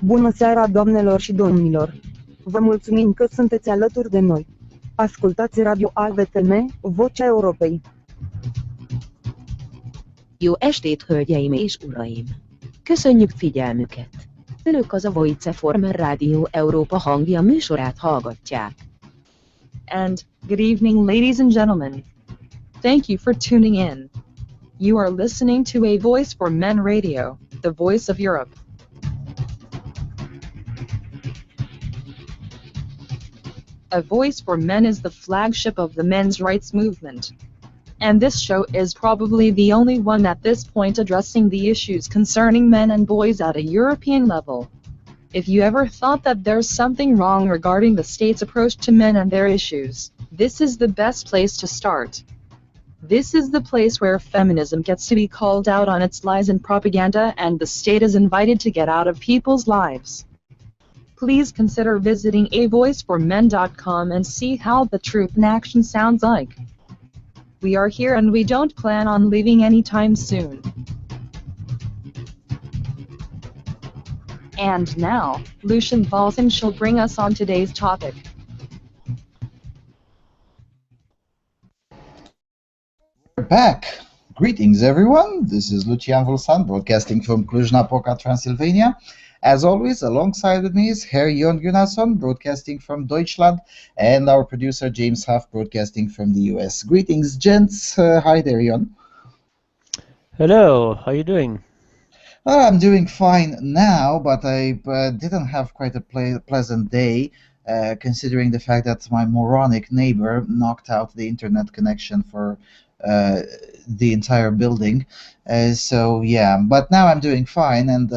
Bună seara, doamnelor și domnilor! Vă mulțumim că sunteți alături de noi. Ascultați Radio AVTM, Vocea Europei. Jó estét, hölgyeim és uraim! Köszönjük figyelmüket! Önök az a Voice Former Radio Európa hangja műsorát hallgatják. And, good evening, ladies and gentlemen. Thank you for tuning in. You are listening to a Voice for Men radio, the voice of Europe. A Voice for Men is the flagship of the men's rights movement. And this show is probably the only one at this point addressing the issues concerning men and boys at a European level. If you ever thought that there's something wrong regarding the state's approach to men and their issues, this is the best place to start. This is the place where feminism gets to be called out on its lies and propaganda, and the state is invited to get out of people's lives. Please consider visiting avoiceformen.com and see how the truth in action sounds like. We are here and we don't plan on leaving anytime soon. And now, Lucian Vâlsan shall bring us on today's topic. We're back. Greetings, everyone. This is Lucian Vâlsan, broadcasting from Cluj-Napoca, Transylvania. As always, alongside with me is Herr Jon Gunnarsson, broadcasting from Deutschland, and our producer James Huff, broadcasting from the US. Greetings, gents. Hi there, Jon. Hello, how are you doing? I'm doing fine now, but I didn't have quite a pleasant day, considering the fact that my moronic neighbor knocked out the internet connection for the entire building. So yeah, but now I'm doing fine, and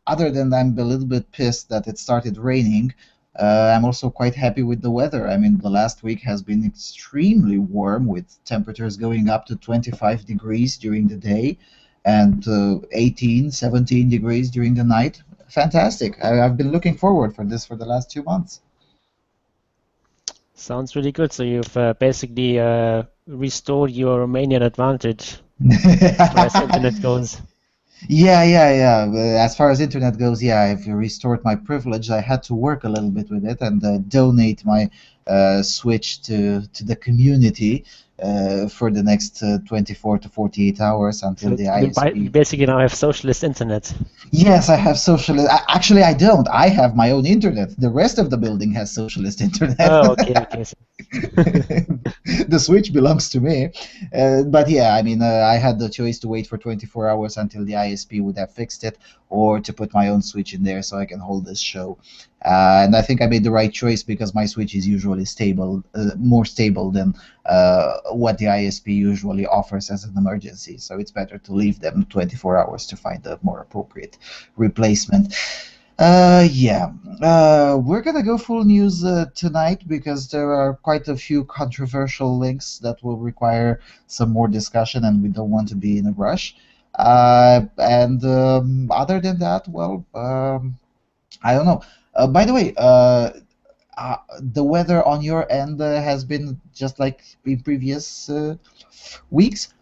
other than I'm a little bit pissed that it started raining, I'm also quite happy with the weather. I mean, the last week has been extremely warm, with temperatures going up to 25 degrees during the day and 18, 17 degrees during the night. Fantastic. I've been looking forward for this for the last 2 months. Sounds really good. So you've basically restored your Romanian advantage as far as internet goes. Yeah. As far as internet goes, yeah, I've restored my privilege. I had to work a little bit with it and donate my Switch to the community for the next 24 to 48 hours until the ISP. You basically now have socialist internet. Yes, I have socialist. Actually, I don't. I have my own internet. The rest of the building has socialist internet. Oh, okay. The Switch belongs to me. But yeah, I mean, I had the choice to wait for 24 hours until the ISP would have fixed it, or to put my own Switch in there so I can hold this show. And I think I made the right choice, because my Switch is usually stable, more stable than what the ISP usually offers as an emergency. So it's better to leave them 24 hours to find a more appropriate replacement. We're gonna go full news tonight, because there are quite a few controversial links that will require some more discussion, and we don't want to be in a rush. Other than that, well, I don't know. By the way, the weather on your end has been just like in previous weeks?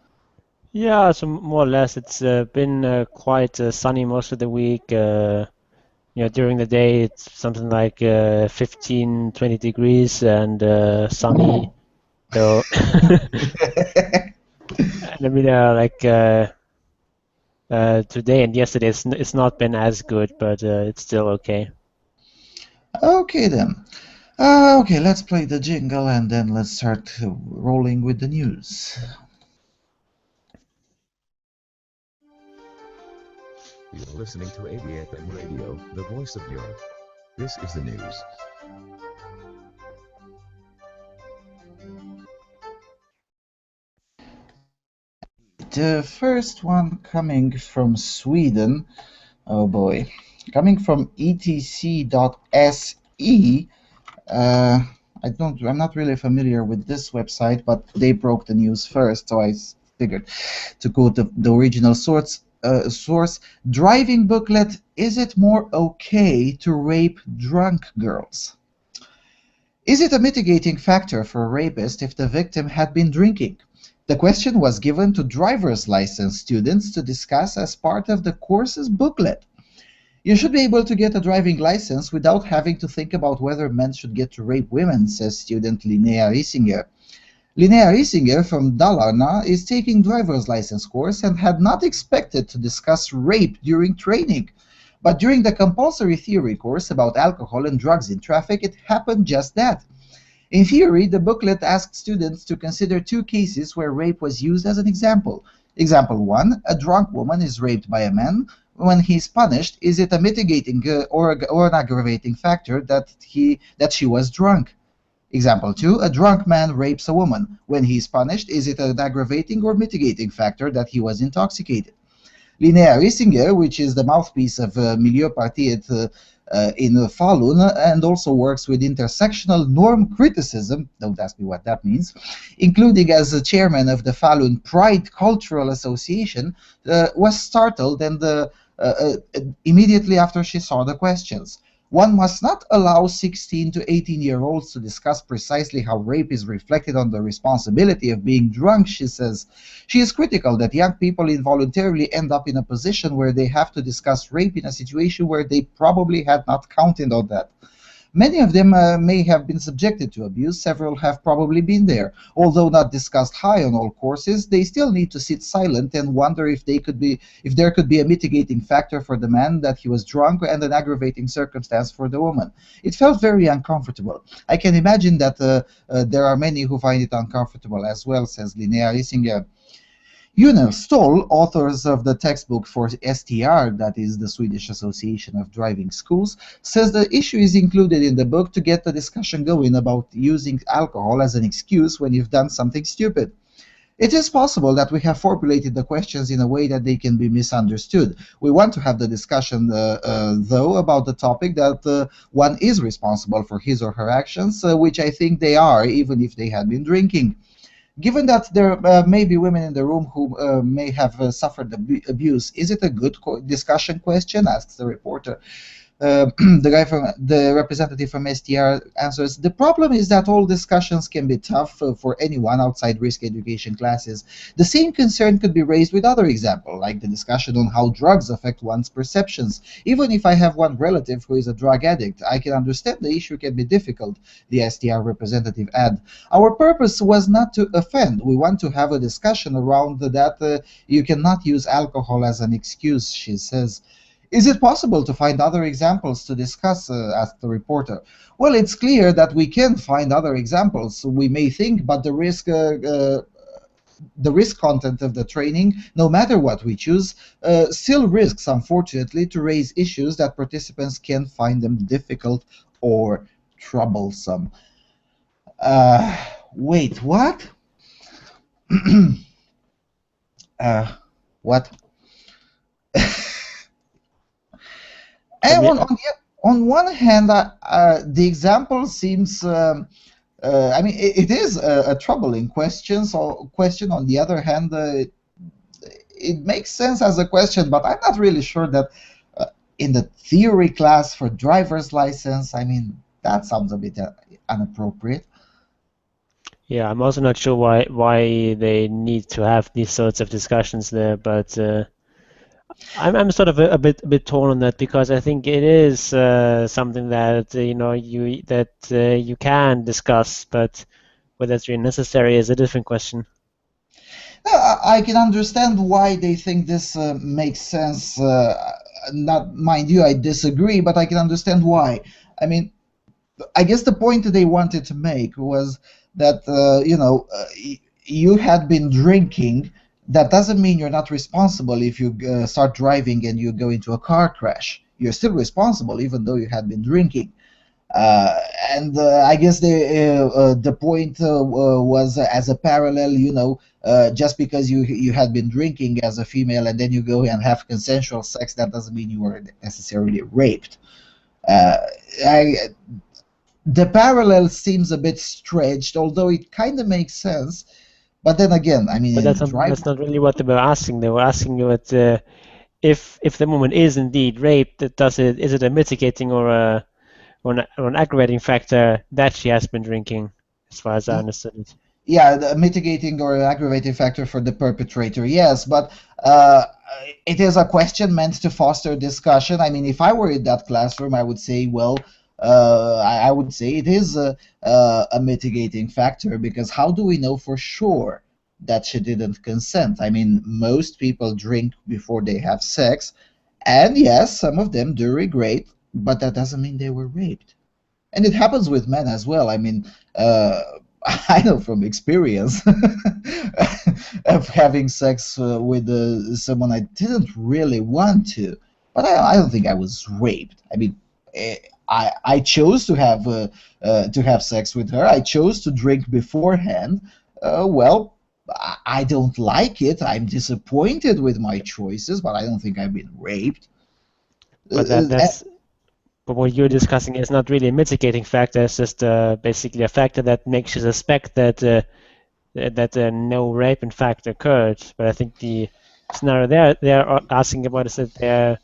Yeah, so more or less it's been quite sunny most of the week. During the day it's something like 15, 20 degrees and sunny. So, and I mean, today and yesterday it's not been as good, but it's still okay. Okay then. Okay, let's play the jingle and then let's start rolling with the news. You're listening to AVFM Radio, the voice of Europe. This is the news. The first one coming from Sweden. Oh boy. Coming from etc.se. I'm not really familiar with this website, but they broke the news first, so I figured to quote the original source. Driving booklet: is it more okay to rape drunk girls? Is it a mitigating factor for a rapist if the victim had been drinking? The question was given to driver's license students to discuss as part of the course's booklet. You should be able to get a driving license without having to think about whether men should get to rape women, says student Linnea Riesinger. Linnea Riesinger from Dalarna is taking driver's license course and had not expected to discuss rape during training. But during the compulsory theory course about alcohol and drugs in traffic, it happened just that. In theory, the booklet asked students to consider 2 cases where rape was used as an example. Example 1, a drunk woman is raped by a man. When he is punished, is it a mitigating or an aggravating factor that she was drunk? Example 2, a drunk man rapes a woman. When he is punished, is it an aggravating or mitigating factor that he was intoxicated? Linnea Riesinger, which is the mouthpiece of Miljöpartiet in Falun and also works with intersectional norm criticism, don't ask me what that means, including as the chairman of the Falun Pride Cultural Association, was startled and immediately after she saw the questions. One must not allow 16 to 18-year-olds to discuss precisely how rape is reflected on the responsibility of being drunk, she says. She is critical that young people involuntarily end up in a position where they have to discuss rape in a situation where they probably had not counted on that. Many of them may have been subjected to abuse, several have probably been there. Although not discussed high on all courses, they still need to sit silent and wonder if there could be a mitigating factor for the man that he was drunk and an aggravating circumstance for the woman. It felt very uncomfortable. I can imagine that there are many who find it uncomfortable as well, says Linnea Riesinger. Jonas Stoll, authors of the textbook for STR, that is the Swedish Association of Driving Schools, says the issue is included in the book to get the discussion going about using alcohol as an excuse when you've done something stupid. It is possible that we have formulated the questions in a way that they can be misunderstood. We want to have the discussion, though, about the topic that one is responsible for his or her actions, which I think they are, even if they had been drinking. Given that there may be women in the room who may have suffered abuse, is it a good discussion question? Asks the reporter. The representative from STR answers, the problem is that all discussions can be tough for anyone outside risk education classes. The same concern could be raised with other examples, like the discussion on how drugs affect one's perceptions. Even if I have one relative who is a drug addict, I can understand the issue can be difficult, the STR representative added. Our purpose was not to offend. We want to have a discussion around that you cannot use alcohol as an excuse, she says. Is it possible to find other examples to discuss, asked the reporter. Well, it's clear that we can find other examples, we may think, but the risk content of the training, no matter what we choose, still risks, unfortunately, to raise issues that participants can find them difficult or troublesome. Wait, what? What? And on one hand, the example seems, I mean, it is a troubling question. So, on the other hand, it makes sense as a question, but I'm not really sure that in the theory class for driver's license, I mean, that sounds a bit inappropriate. Yeah, I'm also not sure why they need to have these sorts of discussions there, but. I'm sort of a bit torn on that because I think it is something that you can discuss, but whether it's really necessary is a different question. I can understand why they think this makes sense. Not mind you, I disagree, but I can understand why. I mean, I guess the point that they wanted to make was that you had been drinking. That doesn't mean you're not responsible if you start driving and you go into a car crash. You're still responsible even though you had been drinking. I guess the point was as a parallel, just because you had been drinking as a female and then you go and have consensual sex, that doesn't mean you were necessarily raped. The parallel seems a bit stretched, although it kind of makes sense. But then again, I mean, but that's not really what they were asking. They were asking you if the woman is indeed raped, is it a mitigating or an aggravating factor that she has been drinking, as far as I understood it. yeah, the mitigating or aggravating factor for the perpetrator, yes, but it is a question meant to foster discussion. I mean, if I were in that classroom, I would say, well, I would say it is a mitigating factor, because how do we know for sure that she didn't consent? I mean, most people drink before they have sex, and yes, some of them do regret, but that doesn't mean they were raped. And it happens with men as well. I mean, I know from experience of having sex with someone I didn't really want to, but I don't think I was raped. I mean, I chose to have sex with her. I chose to drink beforehand. Well, I don't like it. I'm disappointed with my choices, but I don't think I've been raped. But but what you're discussing is not really a mitigating factor. It's just basically a factor that makes you suspect that no rape in fact occurred. But I think the scenario they're asking about is that they're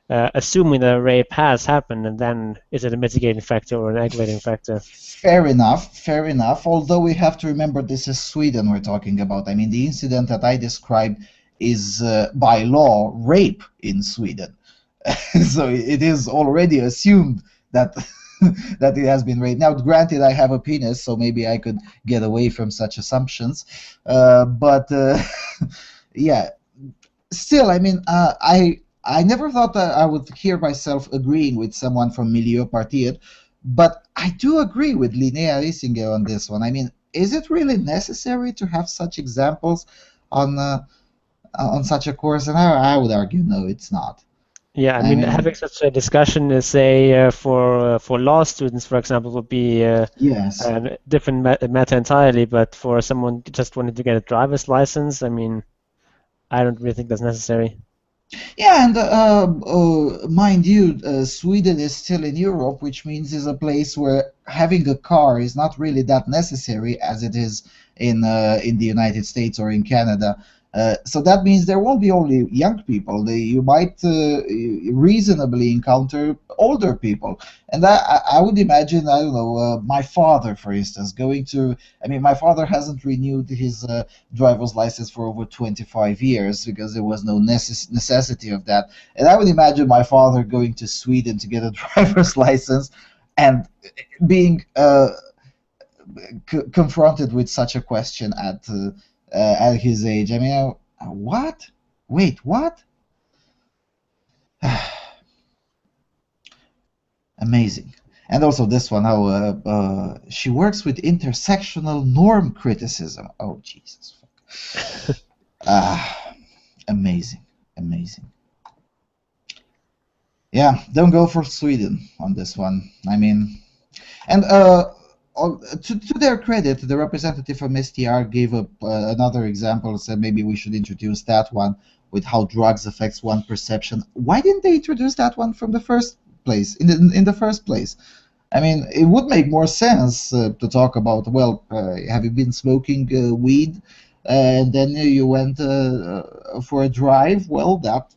assuming that a rape has happened, and then is it a mitigating factor or an aggravating factor? Fair enough, fair enough. Although we have to remember this is Sweden we're talking about. I mean, the incident that I described is by law rape in Sweden. So it is already assumed that that it has been rape. Now, granted, I have a penis, so maybe I could get away from such assumptions. But yeah, still, I mean, I never thought that I would hear myself agreeing with someone from Miljöpartiet, but I do agree with Linnea Riesinger on this one. I mean, is it really necessary to have such examples on such a course? And I would argue, no, it's not. Yeah, I mean, having such a discussion, say, for law students, for example, would be yes, a different matter entirely. But for someone just wanting to get a driver's license, I mean, I don't really think that's necessary. Yeah, and mind you, Sweden is still in Europe, which means it's a place where having a car is not really that necessary as it is in the United States or in Canada. So that means there won't be only young people. You might reasonably encounter older people. And I would imagine, I don't know, my father, for instance, going to... I mean, my father hasn't renewed his driver's license for over 25 years because there was no necessity of that. And I would imagine my father going to Sweden to get a driver's license and being confronted with such a question at his age. I mean, what? Wait, what? Amazing. And also this one, how she works with intersectional norm criticism. Oh, Jesus. Amazing, amazing. Yeah, don't go for Sweden on this one. I mean, and to their credit, the representative from STR gave up another example, said maybe we should introduce that one with how drugs affects one perception. Why didn't they introduce that one from the first place, in the first place? I mean, it would make more sense to talk about, well, have you been smoking weed and then you went for a drive? Well, that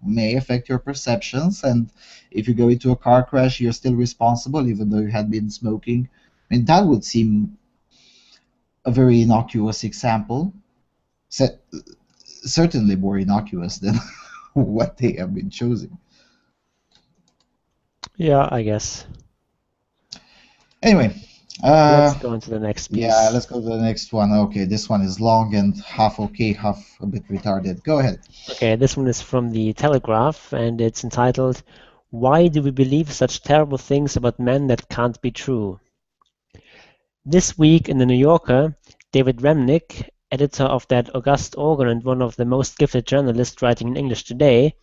may affect your perceptions, and if you go into a car crash, you're still responsible even though you had been smoking. I mean, that would seem a very innocuous example. Certainly more innocuous than what they have been choosing. Yeah, I guess. Anyway. Let's go on to the next piece. Yeah, let's go to the next one. Okay, this one is long and half okay, half a bit retarded. Go ahead. Okay, this one is from the Telegraph, and it's entitled, "Why do we believe such terrible things about men that can't be true?" This week in the New Yorker, David Remnick, editor of that august organ and one of the most gifted journalists writing in English today,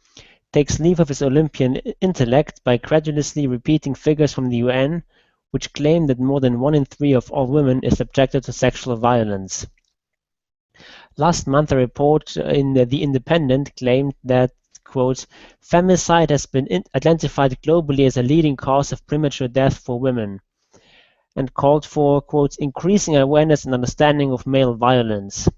takes leave of his Olympian intellect by credulously repeating figures from the UN which claim that more than 1 in 3 of all women is subjected to sexual violence. Last month, a report in The Independent claimed that, quote, femicide has been identified globally as a leading cause of premature death for women, and called for, quote, increasing awareness and understanding of male violence.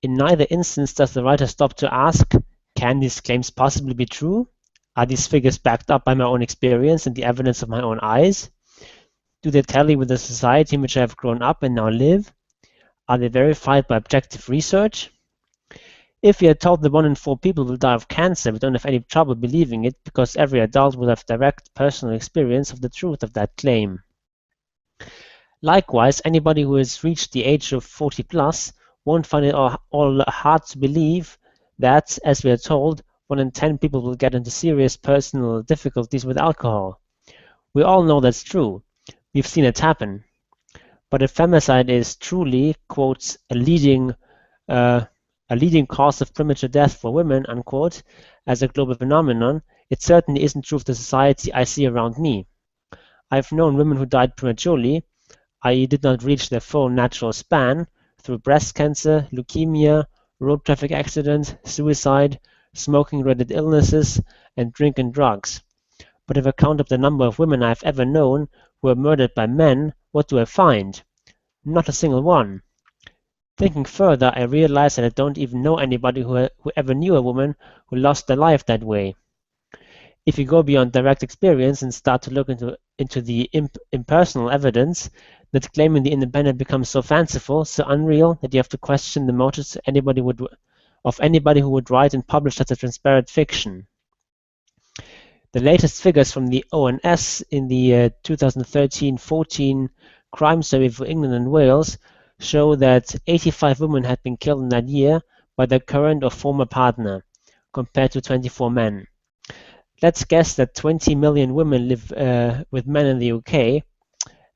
In neither instance does the writer stop to ask, can these claims possibly be true? Are these figures backed up by my own experience and the evidence of my own eyes? Do they tally with the society in which I have grown up and now live? Are they verified by objective research? If we are told that 1 in 4 people will die of cancer, we don't have any trouble believing it because every adult will have direct personal experience of the truth of that claim. Likewise, anybody who has reached the age of 40 plus won't find it all hard to believe that, as we are told, 1 in 10 people will get into serious personal difficulties with alcohol. We all know that's true. We've seen it happen. But if femicide is truly, quote, a leading cause of premature death for women, unquote, as a global phenomenon, it certainly isn't true of the society I see around me. I've known women who died prematurely, i.e. did not reach their full natural span, through breast cancer, leukemia, road traffic accident, suicide, smoking-related illnesses, and drink and drugs. But if I count up the number of women I've ever known who were murdered by men, what do I find? Not a single one. Thinking further, I realize that I don't even know anybody who ever knew a woman who lost their life that way. If you go beyond direct experience and start to look into the impersonal evidence, that claiming the independent becomes so fanciful, so unreal, that you have to question the motives of anybody who would write and publish such a transparent fiction. The latest figures from the ONS in the 2013-14 crime survey for England and Wales show that 85 women had been killed in that year by their current or former partner, compared to 24 men. Let's guess that 20 million women live with men in the UK.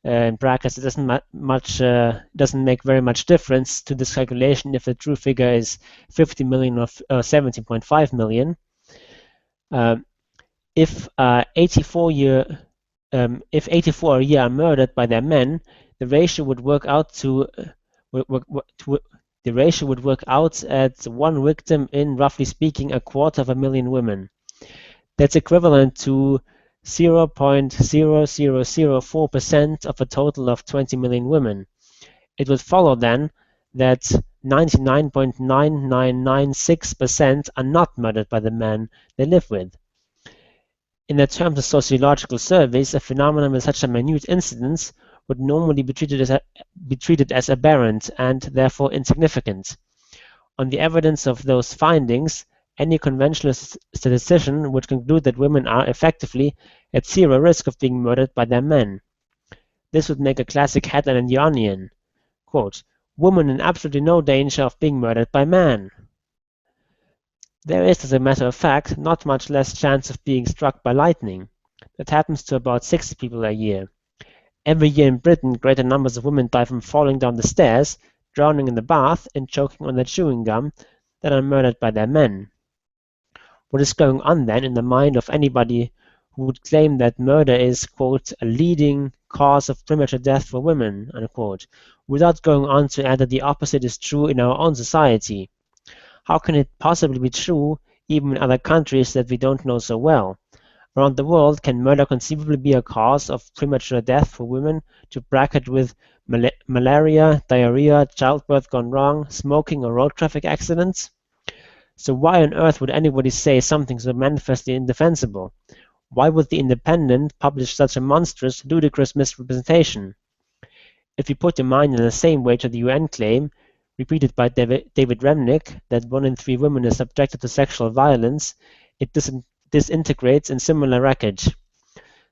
In brackets, it doesn't make very much difference to this calculation if the true figure is 50 million or 17.5 million. If 84 a year are murdered by their men, the ratio would work out at 1 victim in, roughly speaking, 250,000 women. That's equivalent to 0.0004% of a total of 20 million women. It would follow then that 99.9996% are not murdered by the men they live with. In the terms of sociological surveys, a phenomenon with such a minute incidence would normally be treated as aberrant and therefore insignificant. On the evidence of those findings, any conventional statistician would conclude that women are effectively at zero risk of being murdered by their men. This would make a classic headline in The Onion. Quote, "Woman in absolutely no danger of being murdered by man." There is, as a matter of fact, not much less chance of being struck by lightning. That happens to about 60 people a year. Every year in Britain, greater numbers of women die from falling down the stairs, drowning in the bath, and choking on their chewing gum than are murdered by their men. What is going on then in the mind of anybody who would claim that murder is, quote, a leading cause of premature death for women, unquote, without going on to add that the opposite is true in our own society? How can it possibly be true even in other countries that we don't know so well? Around the world, can murder conceivably be a cause of premature death for women to bracket with malaria, diarrhea, childbirth gone wrong, smoking or road traffic accidents? So why on earth would anybody say something so manifestly indefensible? Why would The Independent publish such a monstrous, ludicrous misrepresentation? If you put your mind in the same way to the UN claim, repeated by David Remnick, that 1 in 3 women is subjected to sexual violence, it disintegrates in similar wreckage.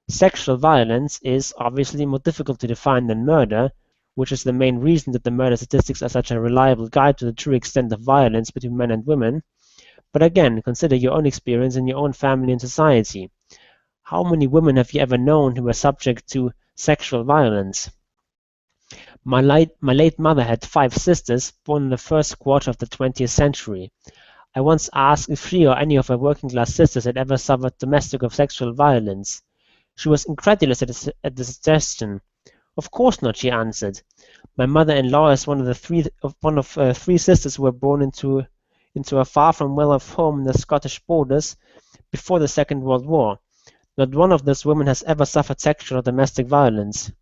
Sexual violence is obviously more difficult to define than murder, which is the main reason that the murder statistics are such a reliable guide to the true extent of violence between men and women. But again, consider your own experience in your own family and society. How many women have you ever known who were subject to sexual violence? My late mother had 5 sisters born in the first quarter of the 20th century. I once asked if she or any of her working-class sisters had ever suffered domestic or sexual violence. She was incredulous at the suggestion. "Of course not," she answered. "My mother-in-law is one of 3 sisters who were born into a far from well-off home in the Scottish borders before the Second World War. Not one of those women has ever suffered sexual or domestic violence.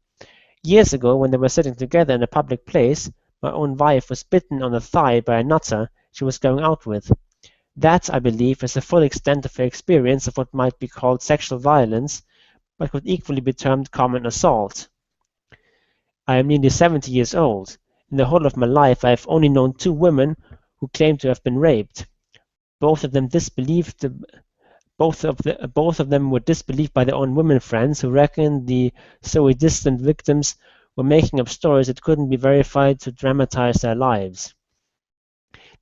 Years ago, when they were sitting together in a public place, my own wife was bitten on the thigh by a nutter she was going out with. That, I believe, is the full extent of her experience of what might be called sexual violence, but could equally be termed common assault. I am nearly 70 years old. In the whole of my life, I have only known 2 women who claimed to have been raped. Both of them were disbelieved by their own women friends, who reckoned the so distant victims were making up stories that couldn't be verified to dramatize their lives.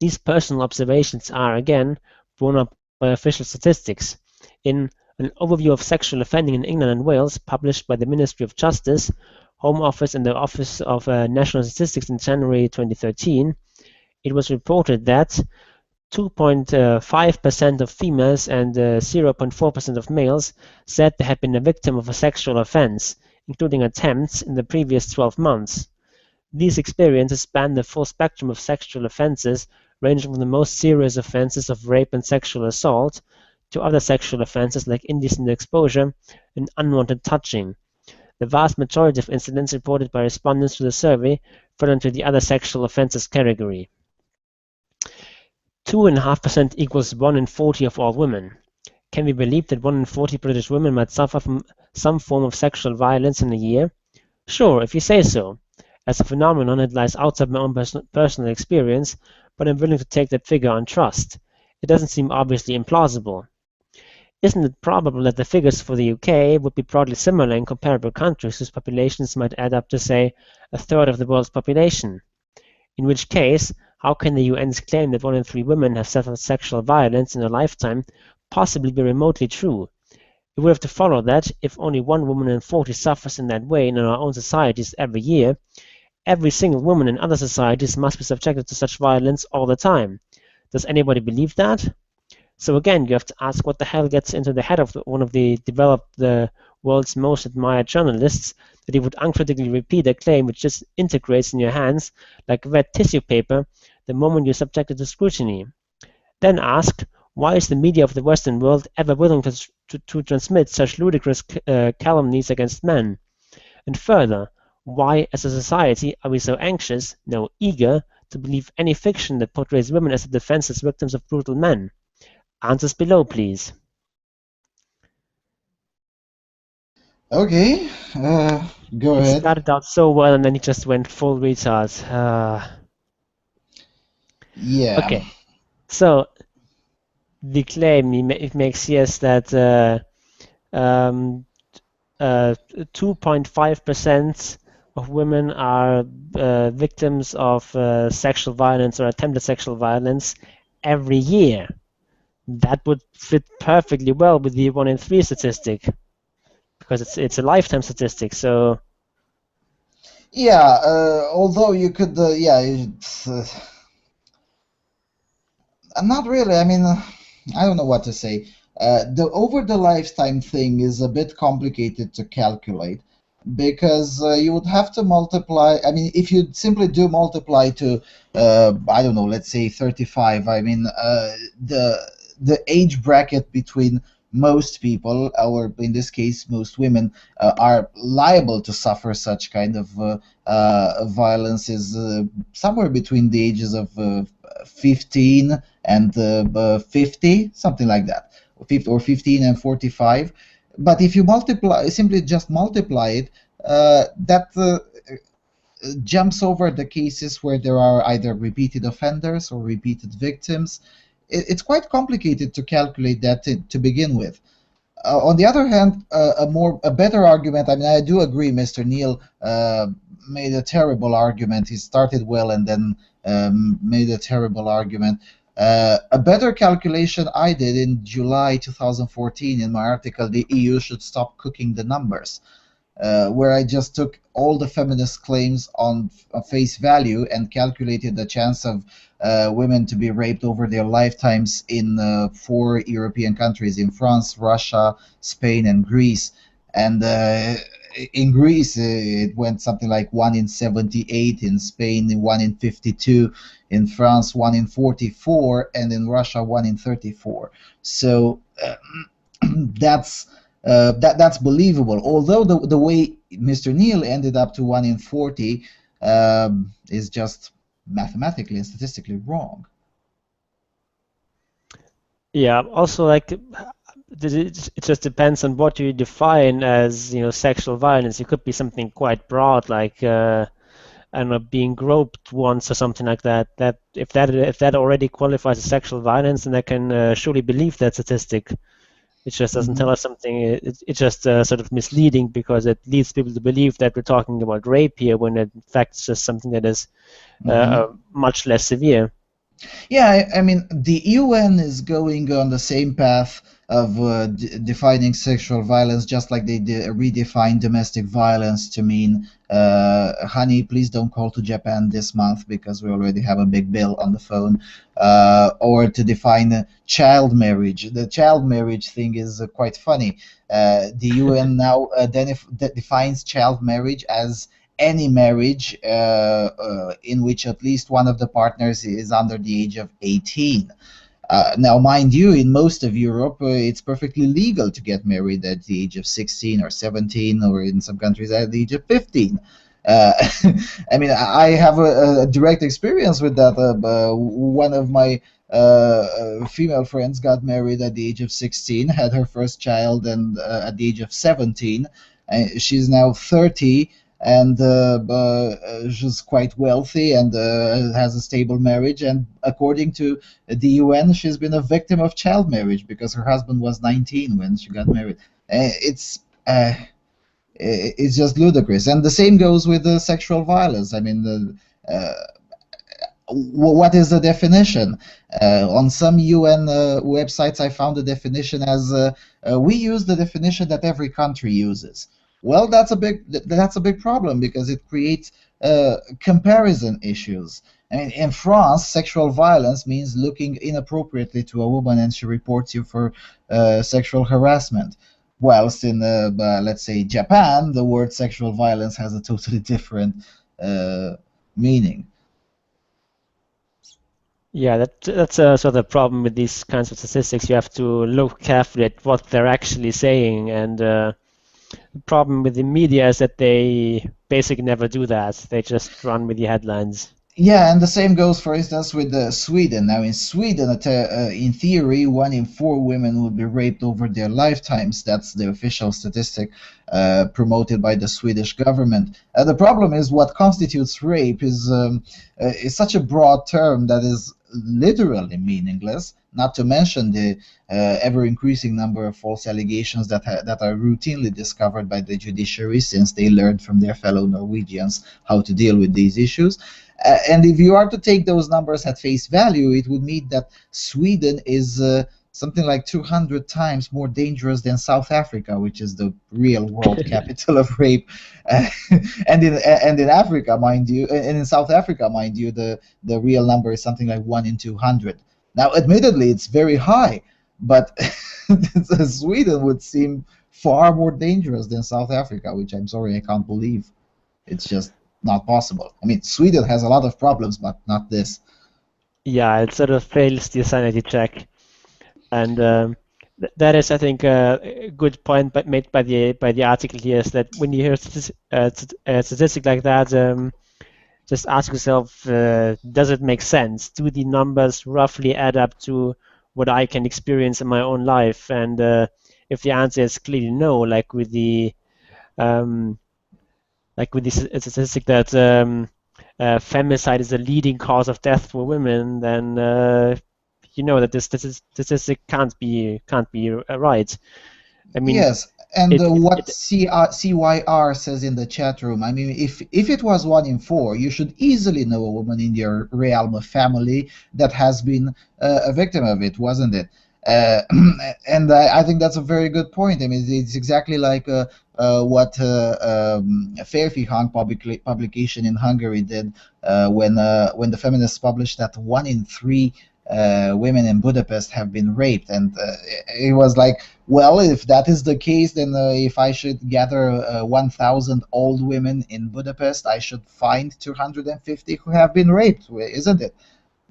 These personal observations are, again, borne up by official statistics. In an overview of sexual offending in England and Wales, published by the Ministry of Justice, Home Office and the Office of National Statistics in January 2013, it was reported that 2.5% of females and 0.4% of males said they had been a victim of a sexual offense, including attempts, in the previous 12 months. These experiences span the full spectrum of sexual offenses, ranging from the most serious offenses of rape and sexual assault to other sexual offenses like indecent exposure and unwanted touching. The vast majority of incidents reported by respondents to the survey fell into the other sexual offenses category. 2.5% equals 1 in 40 of all women. Can we believe that 1 in 40 British women might suffer from some form of sexual violence in a year? Sure, if you say so. As a phenomenon, it lies outside my own personal experience, but I'm willing to take that figure on trust. It doesn't seem obviously implausible. Isn't it probable that the figures for the UK would be broadly similar in comparable countries whose populations might add up to, say, a third of the world's population? In which case, how can the UN's claim that 1 in 3 women have suffered sexual violence in a lifetime possibly be remotely true? It would have to follow that, if only 1 woman in 40 suffers in that way in our own societies every year, every single woman in other societies must be subjected to such violence all the time. Does anybody believe that? So again, you have to ask what the hell gets into the head of one of the world's most admired journalists, that he would uncritically repeat a claim which just integrates in your hands like wet tissue paper the moment you're subjected to scrutiny. Then ask, why is the media of the Western world ever willing to transmit such ludicrous calumnies against men? And further, why as a society are we so anxious, no eager, to believe any fiction that portrays women as the defenseless victims of brutal men? Answers below, please. Okay, go ahead. It started out so well and then he just went full retard. Yeah. Okay, so the claim it makes here is that 2.5% of women are victims of sexual violence or attempted sexual violence every year. That would fit perfectly well with the 1 in 3 statistic, because it's a lifetime statistic. So yeah, although you could, not really. I mean, I don't know what to say. The over the lifetime thing is a bit complicated to calculate, because you would have to multiply. I mean, if you simply do multiply to, I don't know, let's say 35. I mean, the age bracket between most people, or in this case most women, are liable to suffer such kind of violence is somewhere between the ages of 15 and 50, something like that, or 15 and 45. But if you simply just multiply it, that jumps over the cases where there are either repeated offenders or repeated victims. It's quite complicated to calculate that to begin with. On the other hand, a better argument. I mean, I do agree. Mr. Neil made a terrible argument. He started well and then made a terrible argument. A better calculation I did in July 2014 in my article, "The EU Should Stop Cooking the Numbers," where I just took all the feminist claims on face value and calculated the chance of women to be raped over their lifetimes in 4 European countries, in France, Russia, Spain, and Greece. And in Greece, it went something like 1 in 78, in Spain 1 in 52, in France 1 in 44, and in Russia 1 in 34. So that's believable. Although the way Mr. Neil ended up to 1 in 40 is just mathematically and statistically wrong. yeah, also like it just depends on what you define as, sexual violence. It could be something quite broad, like being groped once or something like that, that if that already qualifies as sexual violence, then I can surely believe that statistic. It just doesn't tell us something. It's just sort of misleading because it leads people to believe that we're talking about rape here, when in fact it's just something that is much less severe. Yeah, I mean, the UN is going on the same path of defining sexual violence, just like they redefined domestic violence to mean, honey, please don't call to Japan this month because we already have a big bill on the phone, or to define child marriage. The child marriage thing is quite funny. The UN now defines child marriage as any marriage in which at least one of the partners is under the age of 18. Now, mind you, in most of Europe, it's perfectly legal to get married at the age of 16 or 17, or in some countries at the age of 15. I mean, I have a direct experience with that. One of my female friends got married at the age of 16, had her first child, and at the age of 17. She's now 30. And she's quite wealthy and has a stable marriage. And according to the UN, she's been a victim of child marriage because her husband was 19 when she got married. It's just ludicrous. And the same goes with sexual violence. I mean, what is the definition? On some UN websites, I found the definition as we use the definition that every country uses. Well, that's a big problem because it creates comparison issues. I mean, in France, sexual violence means looking inappropriately to a woman and she reports you for sexual harassment. Whilst in, let's say, Japan, the word sexual violence has a totally different meaning. Yeah, that's sort of the problem with these kinds of statistics. You have to look carefully at what they're actually saying, and the problem with the media is that they basically never do that. They just run with the headlines. Yeah, and the same goes, for instance, with Sweden. Now, in Sweden, in theory, 1 in 4 women will be raped over their lifetimes. That's the official statistic promoted by the Swedish government. The problem is what constitutes rape is such a broad term that is literally meaningless, not to mention the ever-increasing number of false allegations that are routinely discovered by the judiciary since they learned from their fellow Norwegians how to deal with these issues. And if you are to take those numbers at face value, it would mean that Sweden is something like 200 times more dangerous than South Africa, which is the real world capital of rape. And in Africa, mind you, and in South Africa, mind you, the real number is something like 1 in 200. Now, admittedly, it's very high, but Sweden would seem far more dangerous than South Africa, which I'm sorry I can't believe. It's just not possible. I mean, Sweden has a lot of problems, but not this. Yeah, it sort of fails the sanity check, and that is, I think, a good point made by the article here, is that when you hear a statistic like that, just ask yourself, does it make sense? Do the numbers roughly add up to what I can experience in my own life? And if the answer is clearly no, like with the statistic that femicide is the leading cause of death for women, then you know that this statistic can't be right. I mean, yes, and what CYR says in the chat room, I mean, if it was 1 in 4, you should easily know a woman in your realm of family that has been a victim of it, wasn't it? And I think that's a very good point. I mean, it's exactly like what Férfi Hang publication in Hungary did when the feminists published that 1 in 3 women in Budapest have been raped, and it was like, well, if that is the case, then if I should gather 1,000 old women in Budapest, I should find 250 who have been raped, isn't it?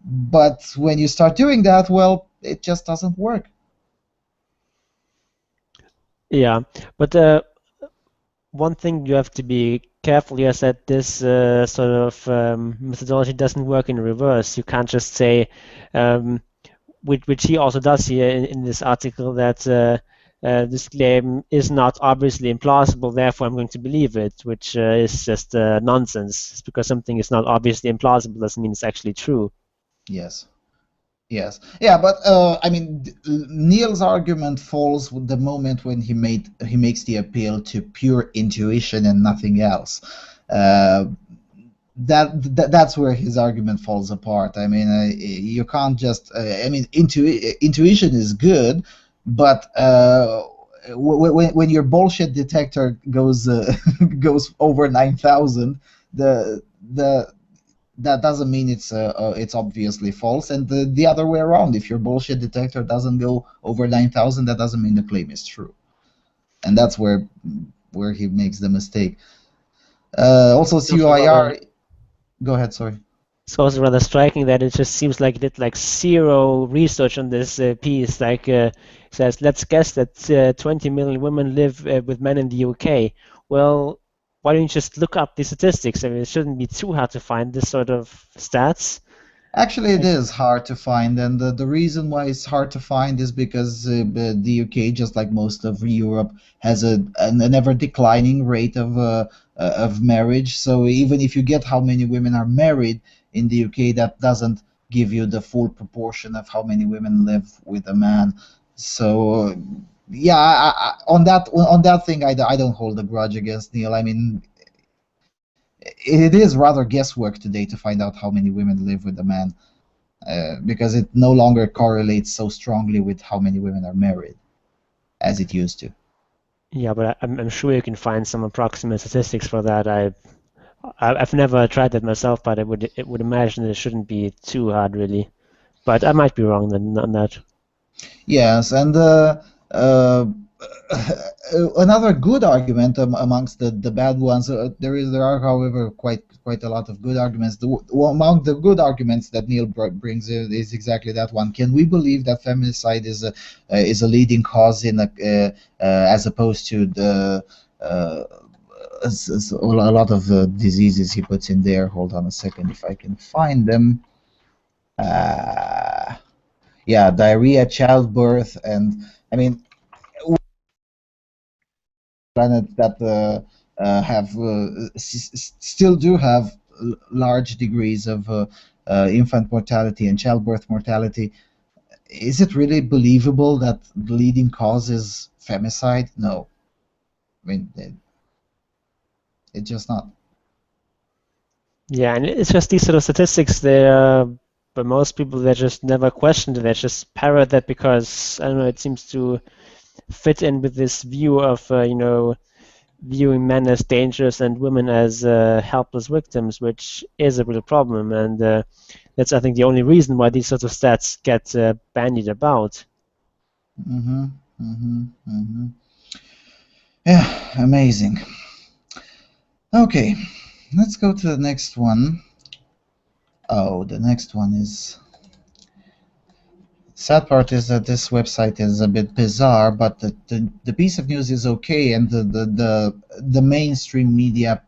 But when you start doing that, well, it just doesn't work. Yeah, but one thing you have to be careful here is that this sort of methodology doesn't work in reverse. You can't just say, which he also does here in this article, that this claim is not obviously implausible, therefore I'm going to believe it, which is just nonsense. Just because something is not obviously implausible doesn't mean it's actually true. Yes. Yes. Yeah, but I mean, Neil's argument falls with the moment when he makes the appeal to pure intuition and nothing else. That's where his argument falls apart. I mean, you can't just. I mean, intuition is good, but when your bullshit detector goes goes over 9,000, that doesn't mean it's obviously false, and the other way around. If your bullshit detector doesn't go over 9,000, that doesn't mean the claim is true, and that's where he makes the mistake. Also, CUIR. Go ahead. Sorry. It's also rather striking that it just seems like he did like zero research on this piece. Like says, let's guess that 20 million women live with men in the UK. Well, why don't you just look up the statistics? I mean, it shouldn't be too hard to find this sort of stats. Actually, it is hard to find, and the reason why it's hard to find is because the UK, just like most of Europe, has an ever declining rate of marriage. So even if you get how many women are married in the UK, that doesn't give you the full proportion of how many women live with a man. So yeah, on that thing, I don't hold a grudge against Neil. I mean, it is rather guesswork today to find out how many women live with a man, because it no longer correlates so strongly with how many women are married as it used to. Yeah, but I'm sure you can find some approximate statistics for that. I've never tried that myself, but I would imagine it shouldn't be too hard, really. But I might be wrong on that. Yes, and another good argument amongst the bad ones. There are, however, quite a lot of good arguments. Among the good arguments that Neil brings is exactly that one. Can we believe that feminicide is a leading cause in as opposed to the a lot of diseases he puts in there? Hold on a second, if I can find them. Yeah, diarrhea, childbirth, and I mean, planets that have still do have large degrees of infant mortality and childbirth mortality. Is it really believable that the leading cause is femicide? No. I mean, it's just not. Yeah, and it's just these sort of statistics. But most people, they just never questioned it. They just parrot that because, I don't know, it seems to fit in with this view of, viewing men as dangerous and women as helpless victims, which is a real problem. And that's, I think, the only reason why these sorts of stats get bandied about. Yeah, amazing. Okay, let's go to the next one. Oh, the next one is... Sad part is that this website is a bit bizarre, but the piece of news is okay, and the mainstream media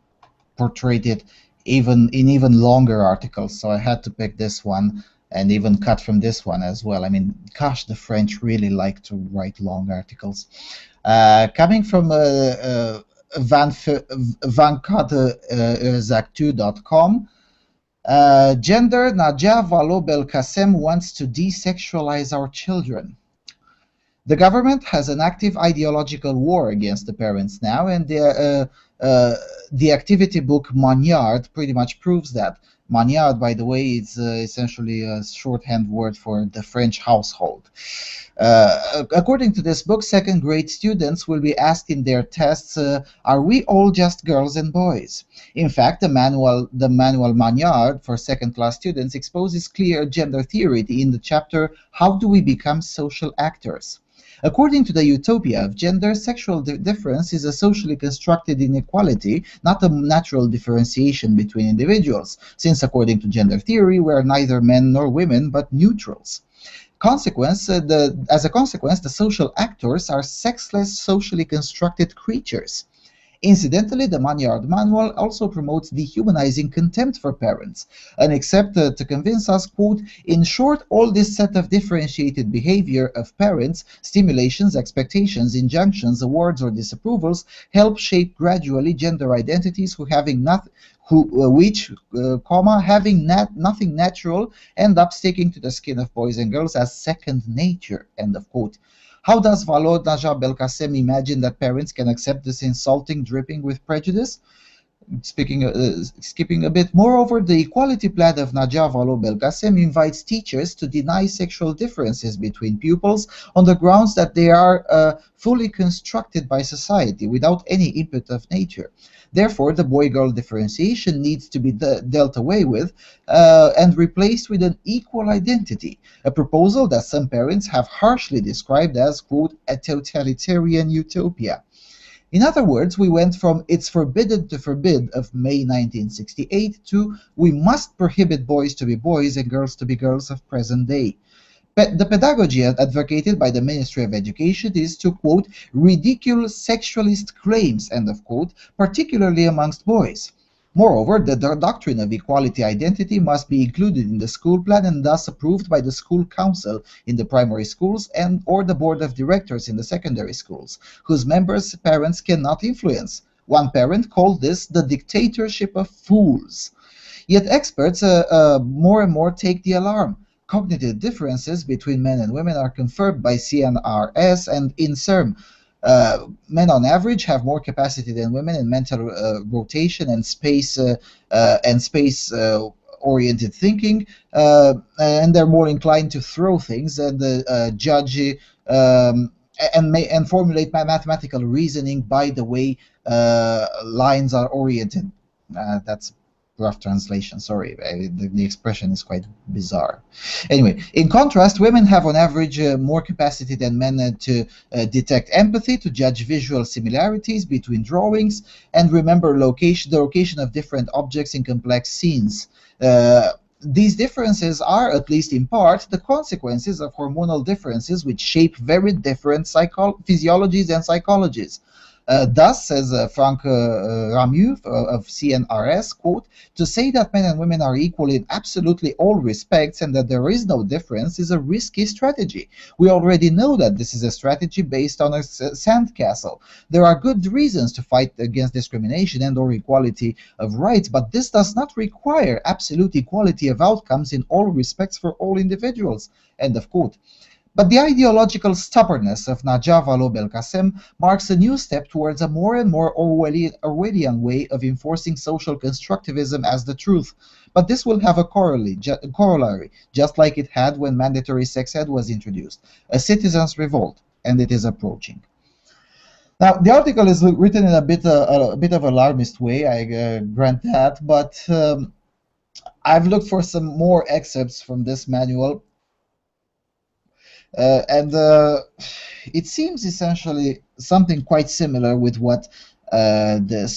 portrayed it in even longer articles. So I had to pick this one and even cut from this one as well. I mean, gosh, the French really like to write long articles. Coming from vancadezactu.com. Gender Nadia Valo-Belkacem wants to desexualize our children. The government has an active ideological war against the parents now, and the activity book Magnard pretty much proves that. Magnard, by the way, is essentially a shorthand word for the French household. According to this book, second-grade students will be asked in their tests, are we all just girls and boys? In fact, the manual Magnard for second-class students exposes clear gender theory in the chapter, How Do We Become Social Actors? According to the utopia of gender, sexual difference is a socially constructed inequality, not a natural differentiation between individuals, since according to gender theory, we are neither men nor women, but neutrals. As a consequence, the social actors are sexless, socially constructed creatures. Incidentally, the Maynard Manual also promotes dehumanizing contempt for parents, and accepted to convince us, quote, in short, all this set of differentiated behavior of parents, stimulations, expectations, injunctions, awards, or disapprovals, help shape gradually gender identities having nothing nothing natural, end up sticking to the skin of boys and girls as second nature, end of quote. How does Valo Naja Belkacem imagine that parents can accept this insulting dripping with prejudice? Skipping a bit. Moreover, the equality plan of Naja Valo Belkacem invites teachers to deny sexual differences between pupils on the grounds that they are fully constructed by society without any input of nature. Therefore, the boy-girl differentiation needs to be dealt away with and replaced with an equal identity, a proposal that some parents have harshly described as, quote, a totalitarian utopia. In other words, we went from "it's forbidden to forbid" of May 1968 to "we must prohibit boys to be boys and girls to be girls" of present day. The pedagogy advocated by the Ministry of Education is to, quote, ridicule sexualist claims, end of quote, particularly amongst boys. Moreover, the doctrine of equality identity must be included in the school plan and thus approved by the school council in the primary schools and or the board of directors in the secondary schools, whose members parents cannot influence. One parent called this the dictatorship of fools. Yet experts more and more take the alarm. Cognitive differences between men and women are confirmed by CNRS and INSERM. Men on average have more capacity than women in mental rotation and space oriented thinking, and they're more inclined to throw things and judge and formulate mathematical reasoning by the way lines are oriented. That's rough translation, sorry, the expression is quite bizarre. Anyway, in contrast, women have on average more capacity than men to detect empathy, to judge visual similarities between drawings, and remember the location of different objects in complex scenes. These differences are, at least in part, the consequences of hormonal differences which shape very different physiologies and psychologies. Thus, says Frank Ramu of CNRS, quote, to say that men and women are equal in absolutely all respects and that there is no difference is a risky strategy. We already know that this is a strategy based on a sandcastle. There are good reasons to fight against discrimination and or equality of rights, but this does not require absolute equality of outcomes in all respects for all individuals, end of quote. But the ideological stubbornness of Naja Valo Belkacem marks a new step towards a more and more Orwellian way of enforcing social constructivism as the truth. But this will have a corollary, just like it had when mandatory sex ed was introduced, a citizens' revolt, and it is approaching. Now, the article is written in a bit of alarmist way, I grant that, but I've looked for some more excerpts from this manual. And it seems essentially something quite similar with what the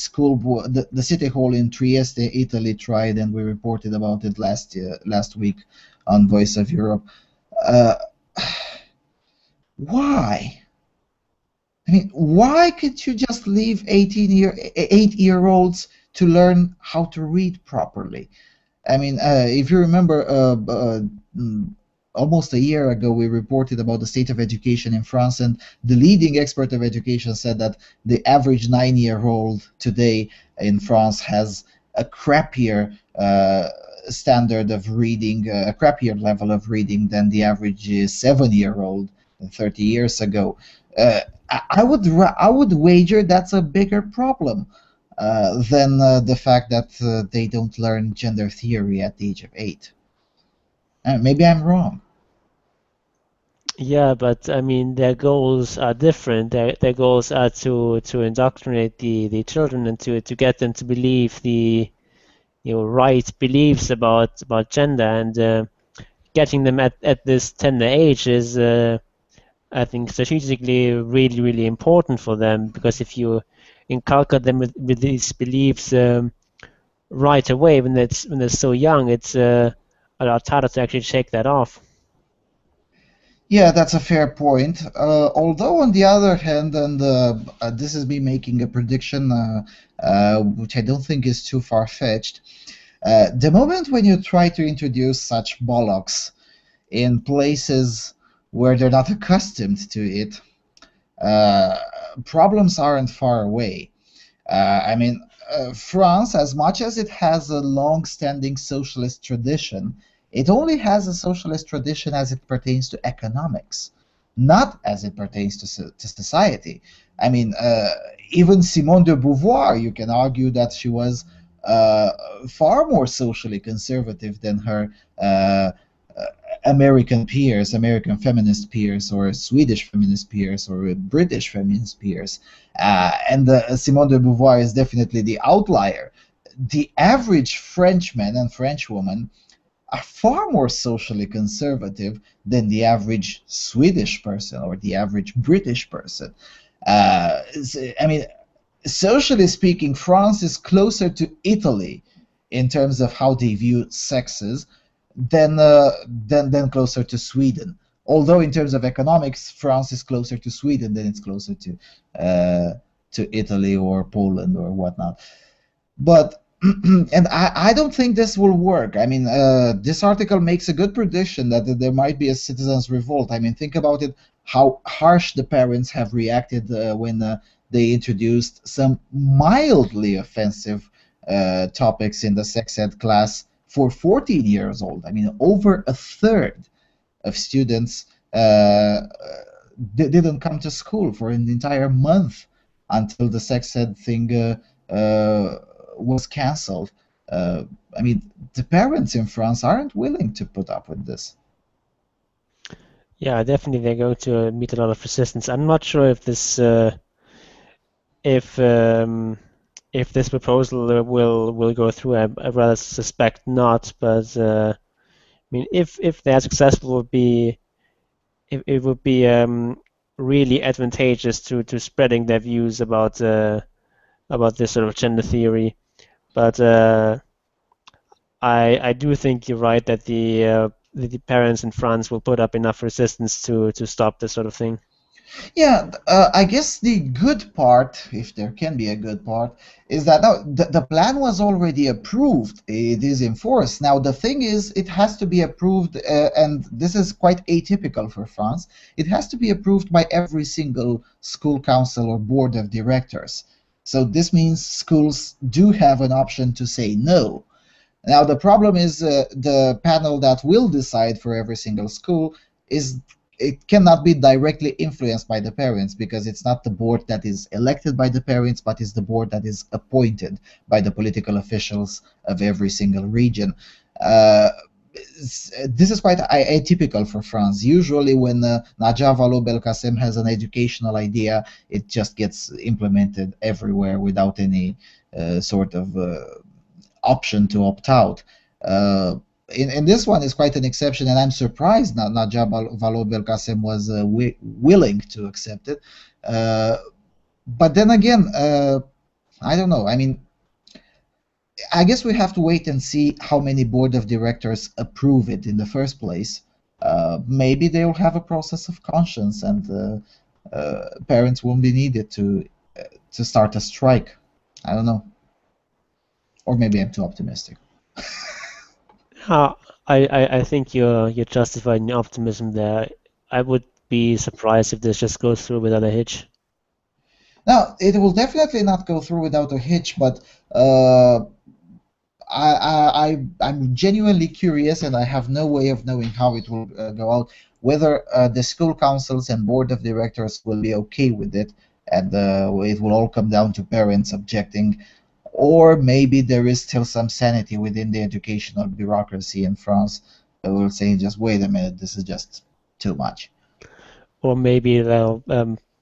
city hall in Trieste, Italy, tried, and we reported about it last week on Voice of Europe. Why? I mean, why could you just leave 8-year-olds to learn how to read properly? I mean, if you remember, almost a year ago, we reported about the state of education in France, and the leading expert of education said that the average 9-year-old today in France has a crappier standard of reading, a crappier level of reading than the average 7-year-old 30 years ago. I would wager that's a bigger problem than the fact that they don't learn gender theory at the age of 8. Maybe I'm wrong. Yeah, but I mean, their goals are different. Their goals are to indoctrinate the children and to get them to believe the right beliefs about gender, and getting them at this tender age is I think strategically really important for them, because if you inculcate them with these beliefs right away when they're so young, it's a lot harder to actually shake that off. Yeah, that's a fair point. Although, on the other hand, and this is me making a prediction, which I don't think is too far-fetched, the moment when you try to introduce such bollocks in places where they're not accustomed to it, uh, problems aren't far away. I mean, France, as much as it has a long-standing socialist tradition, it only has a socialist tradition as it pertains to economics, not as it pertains to society. I mean, even Simone de Beauvoir, you can argue that she was uh, far more socially conservative than her uh, American peers, American feminist peers, or Swedish feminist peers, or British feminist peers. And Simone de Beauvoir is definitely the outlier. The average Frenchman and Frenchwoman are far more socially conservative than the average Swedish person or the average British person. I mean, socially speaking, France is closer to Italy in terms of how they view sexes than closer to Sweden. Although in terms of economics, France is closer to Sweden than it's closer to Italy or Poland or whatnot. But and I don't think this will work. I mean, this article makes a good prediction that there might be a citizens' revolt. I mean, think about it, how harsh the parents have reacted when they introduced some mildly offensive topics in the sex ed class for 14 years old. I mean, over a third of students didn't come to school for an entire month until the sex ed thing was cancelled. I mean, the parents in France aren't willing to put up with this. Yeah, definitely they're going to meet a lot of resistance. I'm not sure if this if this proposal will go through. I rather suspect not, but I mean, if they are successful, it would be really advantageous to spreading their views about this sort of gender theory. But I do think you're right that the parents in France will put up enough resistance to stop this sort of thing. Yeah, I guess the good part, if there can be a good part, is that now the plan was already approved. It is in force. Now, the thing is, it has to be approved, and this is quite atypical for France. It has to be approved by every single school council or board of directors. So this means schools do have an option to say no. Now, the problem is the panel that will decide for every single school is it cannot be directly influenced by the parents because it's not the board that is elected by the parents, but it's the board that is appointed by the political officials of every single region. This is quite atypical for France. Usually when Najat Vallaud-Belkacem has an educational idea, it just gets implemented everywhere without any sort of option to opt out. In this one is quite an exception, and I'm surprised Najat Vallaud-Belkacem was willing to accept it. But then again, I don't know. I mean, I guess we have to wait and see how many board of directors approve it in the first place. Maybe they will have a process of conscience, and parents won't be needed to start a strike. I don't know. Or maybe I'm too optimistic. I think you're justified in your optimism there. I would be surprised if this just goes through without a hitch. Now, it will definitely not go through without a hitch, but I'm genuinely curious, and I have no way of knowing how it will go out, whether the school councils and board of directors will be okay with it, and it will all come down to parents objecting, or maybe there is still some sanity within the educational bureaucracy in France that will say, just wait a minute, this is just too much. Or maybe they'll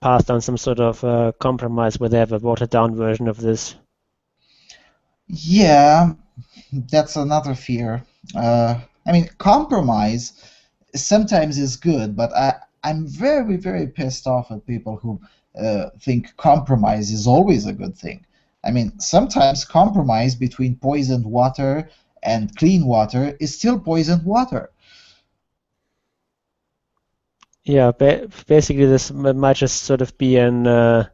pass down some sort of compromise where they have a watered-down version of this. Yeah, that's another fear. I mean, compromise sometimes is good, but I'm very, very pissed off at people who think compromise is always a good thing. I mean, sometimes compromise between poisoned water and clean water is still poisoned water. Yeah, basically this might just sort of be an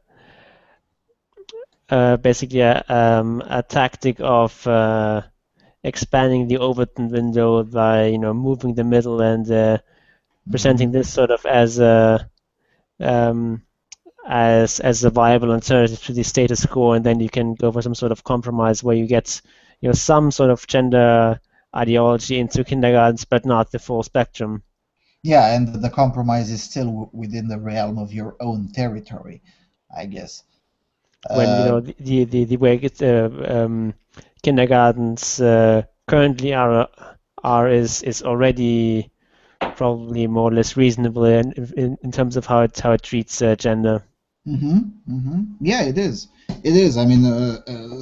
basically a tactic of expanding the Overton window by moving the middle and presenting this sort of as a as a viable alternative to the status quo, and then you can go for some sort of compromise where you get some sort of gender ideology into kindergartens, but not the full spectrum. Yeah, and the compromise is still within the realm of your own territory, I guess. When the way kindergartens currently are is already probably more or less reasonable in terms of how it treats gender. Yeah, it is. It is. I mean,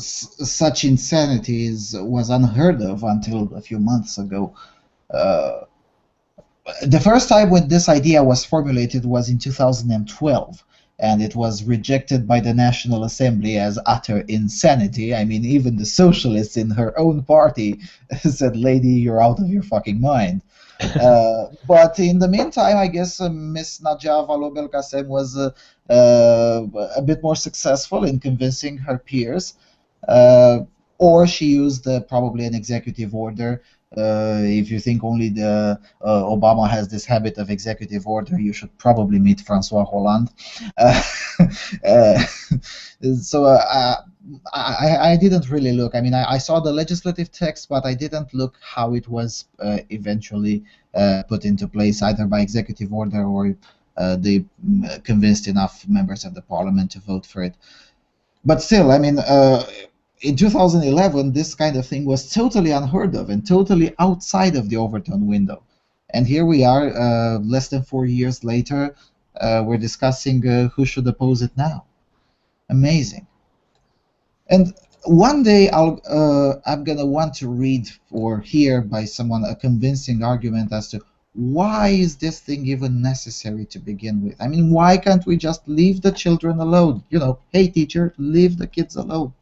such insanity was unheard of until a few months ago. The first time when this idea was formulated was in 2012, and it was rejected by the National Assembly as utter insanity. I mean, even the socialists in her own party said, "Lady, you're out of your fucking mind." But in the meantime, I guess Miss Nadja Vallaud-Belkacem was a bit more successful in convincing her peers, or she used probably an executive order. If you think only the Obama has this habit of executive order, you should probably meet Francois Hollande. So I didn't really look. I mean, I saw the legislative text, but I didn't look how it was eventually put into place, either by executive order or they convinced enough members of the parliament to vote for it. But still, I mean, in 2011, this kind of thing was totally unheard of and totally outside of the Overton window. And here we are, less than 4 years later, we're discussing who should oppose it now. Amazing. And one day I'm gonna want to read or hear by someone a convincing argument as to why is this thing even necessary to begin with. I mean, why can't we just leave the children alone? Hey teacher, leave the kids alone.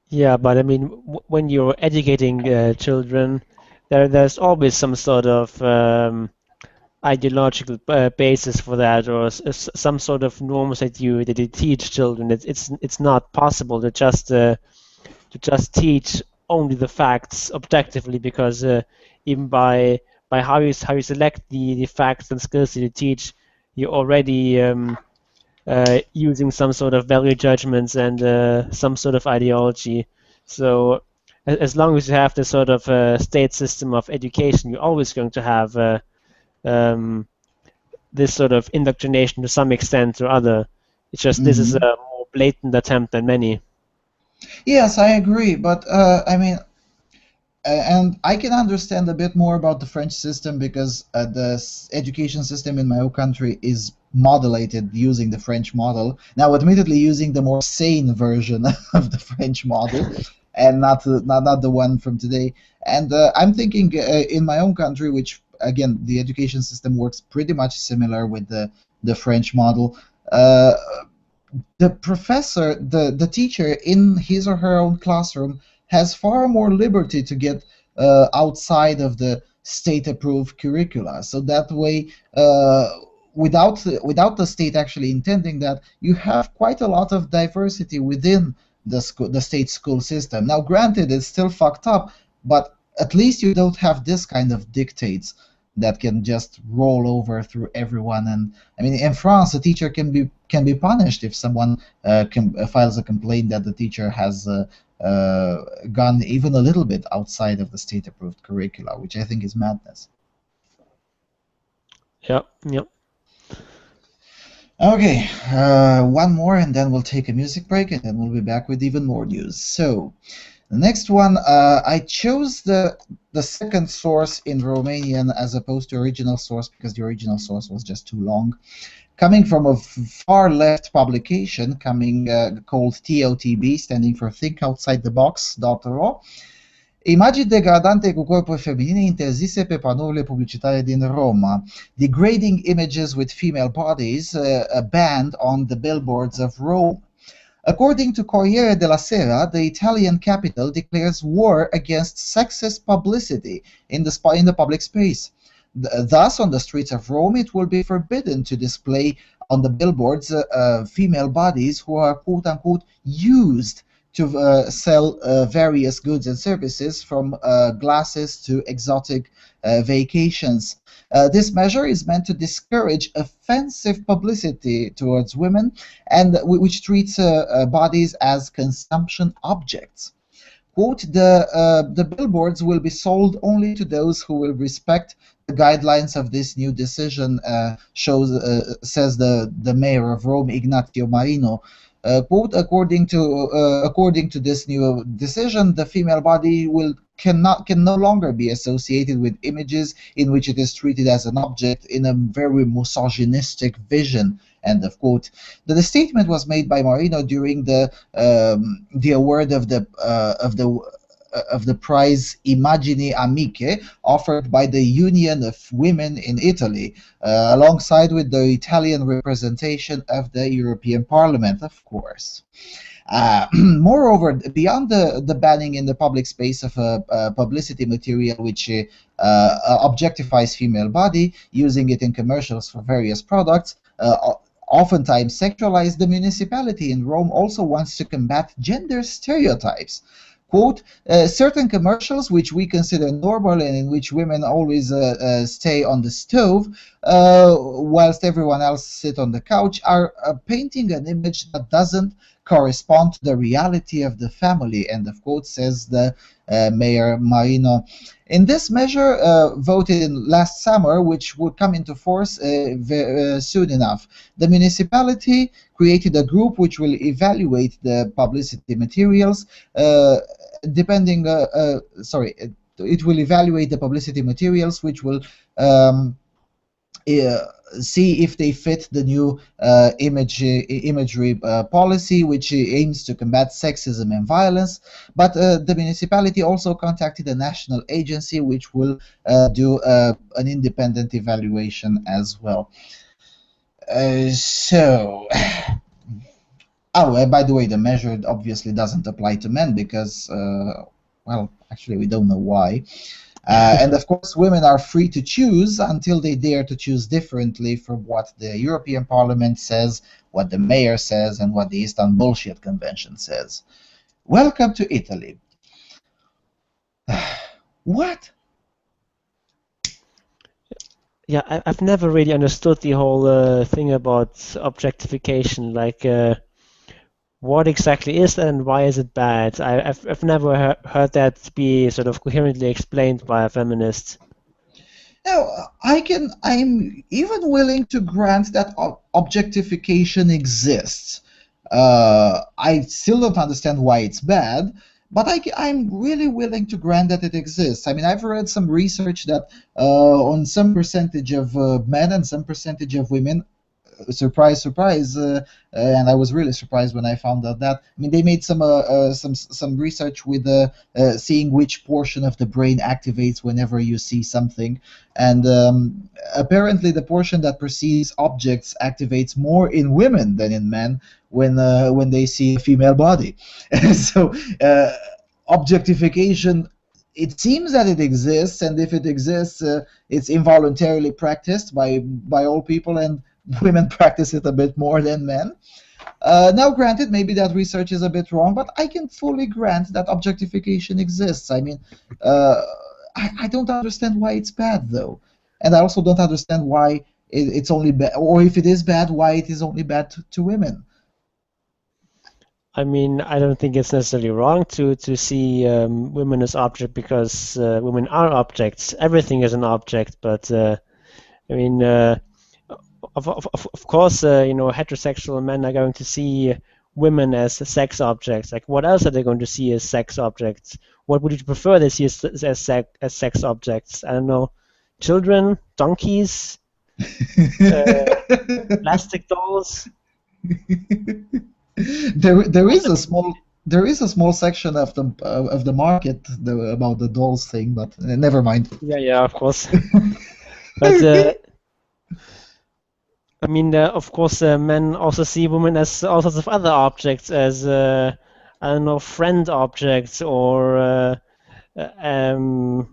Yeah, but I mean, when you're educating children, there's always some sort of ideological basis for that, or some sort of norms that you teach children. It's not possible to just teach only the facts objectively, because even by how you select the facts and skills that you teach, you're already using some sort of value judgments and some sort of ideology. So as long as you have this sort of state system of education, you're always going to have this sort of indoctrination to some extent or other. It's just this is a more blatant attempt than many. Yes, I agree, but I mean, and I can understand a bit more about the French system because the education system in my own country is modulated using the French model. Now, admittedly, using the more sane version of the French model, and not the one from today. And I'm thinking in my own country, which again the education system works pretty much similar with the French model. The professor, the teacher in his or her own classroom has far more liberty to get outside of the state-approved curricula. So that way, without the state actually intending that, you have quite a lot of diversity within the state school system. Now, granted, it's still fucked up, but at least you don't have this kind of dictates that can just roll over through everyone. And I mean, in France, a teacher can be punished if someone files a complaint that the teacher has gone even a little bit outside of the state-approved curricula, which I think is madness. Yep. Okay, one more, and then we'll take a music break, and then we'll be back with even more news. So, the next one, I chose the second source in Romanian as opposed to original source because the original source was just too long. Coming from a far left publication called TOTB, standing for Think Outside the Box.ro. Imagini degradante cu corpuri feminine interzise pe panourile publicitare din Roma. Degrading images with female bodies banned on the billboards of Rome. According to Corriere della Sera, the Italian capital declares war against sexist publicity in the public space. Thus, on the streets of Rome, it will be forbidden to display on the billboards female bodies who are quote-unquote used to sell various goods and services, from glasses to exotic vacations. This measure is meant to discourage offensive publicity towards women, and which treats bodies as consumption objects. Quote, the billboards will be sold only to those who will respect the guidelines of this new decision, says the mayor of Rome, Ignazio Marino. Quote, according to this new decision, the female body can no longer be associated with images in which it is treated as an object in a very misogynistic vision. End of quote. The statement was made by Marino during the award of the prize Immagini Amiche, offered by the Union of Women in Italy, alongside with the Italian representation of the European Parliament, of course. Moreover, beyond the banning in the public space of publicity material which objectifies female body, using it in commercials for various products, oftentimes sexualized, the municipality in Rome also wants to combat gender stereotypes. Quote, certain commercials which we consider normal and in which women always stay on the stove whilst everyone else sit on the couch are painting an image that doesn't correspond to the reality of the family, end of quote, says the Mayor Marino. In this measure, voted in last summer, which would come into force soon enough, the municipality created a group which will evaluate the publicity materials, it will evaluate the publicity materials, which will see if they fit the new imagery policy, which aims to combat sexism and violence. But the municipality also contacted a national agency which will do an independent evaluation as well. Oh, and by the way, the measure obviously doesn't apply to men because, well, actually we don't know why. And of course, women are free to choose until they dare to choose differently from what the European Parliament says, what the mayor says, and what the Istanbul Convention says. Welcome to Italy. What? Yeah, I've never really understood the whole thing about objectification. Like, what exactly is that and why is it bad? I've never heard that be sort of coherently explained by a feminist. No, I'm even willing to grant that objectification exists. I still don't understand why it's bad, but I'm really willing to grant that it exists. I mean, I've read some research that on some percentage of men and some percentage of women, surprise, surprise, and I was really surprised when I found out that. I mean, they made some research with seeing which portion of the brain activates whenever you see something, and apparently the portion that perceives objects activates more in women than in men when they see a female body. So objectification, it seems that it exists, and if it exists, it's involuntarily practiced by all people, and women practice it a bit more than men. Now, granted, maybe that research is a bit wrong, but I can fully grant that objectification exists. I mean, I don't understand why it's bad, though. And I also don't understand why it's only bad, or if it is bad, why it is only bad to women. I mean, I don't think it's necessarily wrong to see women as objects, because women are objects. Everything is an object, but I mean, of course, heterosexual men are going to see women as sex objects. Like, what else are they going to see as sex objects? What would you prefer they see as sex objects? I don't know, children, donkeys, plastic dolls. There is a small section of the market about the dolls thing, but never mind. Yeah, of course. But I mean, of course, men also see women as all sorts of other objects, as I don't know, friend objects, or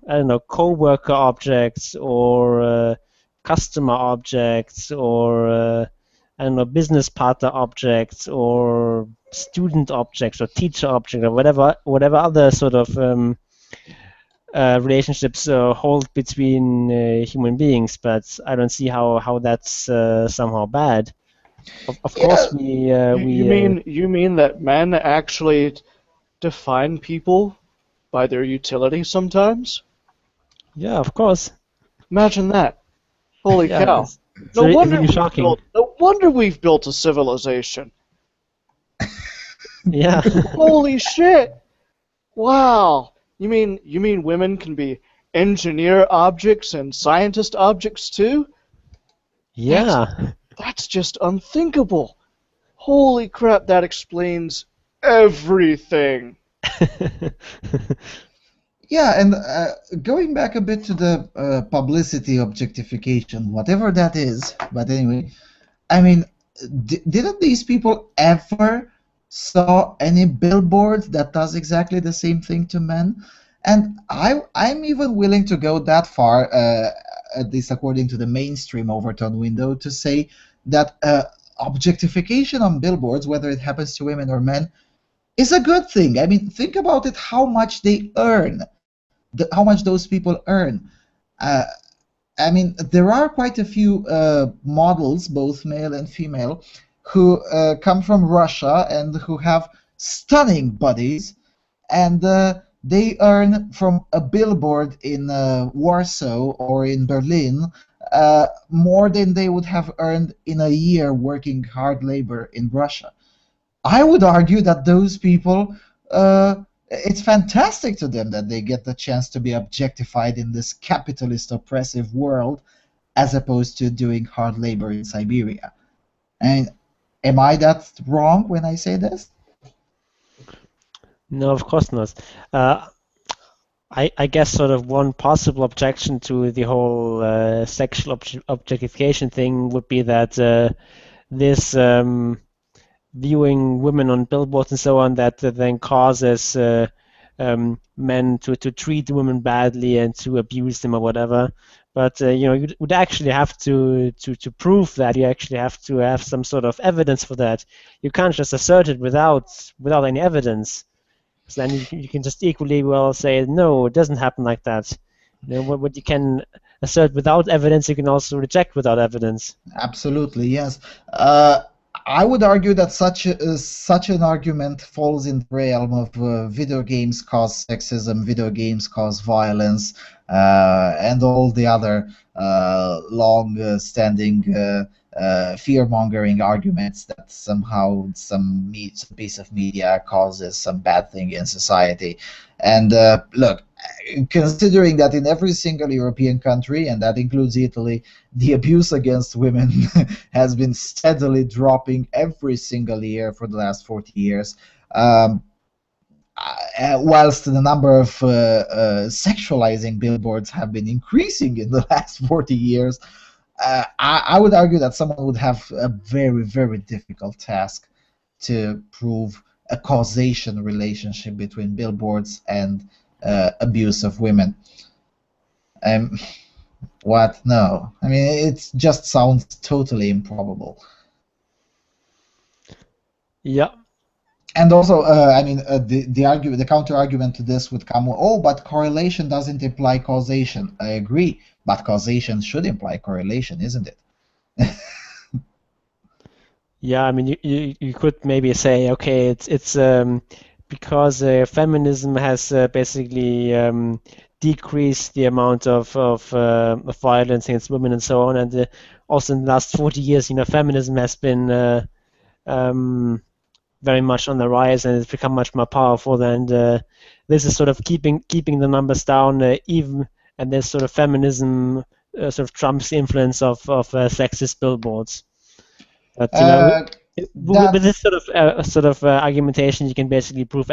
I don't know, co-worker objects or customer objects or I don't know, business partner objects or student objects or teacher objects or whatever other sort of relationships hold between human beings. But I don't see how that's somehow bad. Of course, You mean that men actually define people by their utility sometimes? yeah, of course. Imagine that. Holy Yeah, cow. it's No really shocking. no wonder we've built a civilization. Yeah. Holy shit. Wow. You mean women can be engineer objects and scientist objects too? Yeah. That's just unthinkable. Holy crap, that explains everything. Yeah, and going back a bit to the publicity objectification, whatever that is, but anyway, I mean, didn't these people ever saw any billboard that does exactly the same thing to men? And I'm even willing to go that far, at least according to the mainstream Overton window, to say that objectification on billboards, whether it happens to women or men, is a good thing. I mean, think about it, how much they earn, how much those people earn. I mean, there are quite a few models, both male and female, who come from Russia and who have stunning bodies, and they earn from a billboard in Warsaw or in Berlin more than they would have earned in a year working hard labor in Russia. I would argue that those people, it's fantastic to them that they get the chance to be objectified in this capitalist oppressive world as opposed to doing hard labor in Siberia. And am I that wrong when I say this? No, of course not. I guess sort of one possible objection to the whole sexual objectification thing would be that this viewing women on billboards and so on that then causes men to treat women badly and to abuse them or whatever. But you would actually have to prove that. You actually have to have some sort of evidence for that. You can't just assert it without any evidence. So then you can just equally well say no, it doesn't happen like that. What you can assert without evidence, you can also reject without evidence. Absolutely, yes. I would argue that such an argument falls in the realm of video games cause sexism, video games cause violence, and all the other long-standing fear-mongering arguments that somehow some piece of media causes some bad thing in society. And look, considering that in every single European country, and that includes Italy, the abuse against women has been steadily dropping every single year for the last 40 years, whilst the number of sexualizing billboards have been increasing in the last 40 years, I would argue that someone would have a very, very difficult task to prove a causation relationship between billboards and abuse of women. What? No. I mean, it just sounds totally improbable. Yeah. And also, I mean, the counter argument to this would come, oh, but correlation doesn't imply causation. I agree, but causation should imply correlation, isn't it? Yeah, I mean, you could maybe say, okay, it's because feminism has basically decreased the amount of violence against women and so on, and also in the last 40 years, feminism has been very much on the rise, and it's become much more powerful. And this is sort of keeping the numbers down, even, and this sort of feminism sort of trumps the influence of sexist billboards. But with this sort of argumentation, you can basically prove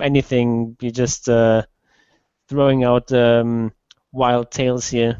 anything. You're just throwing out wild tales here.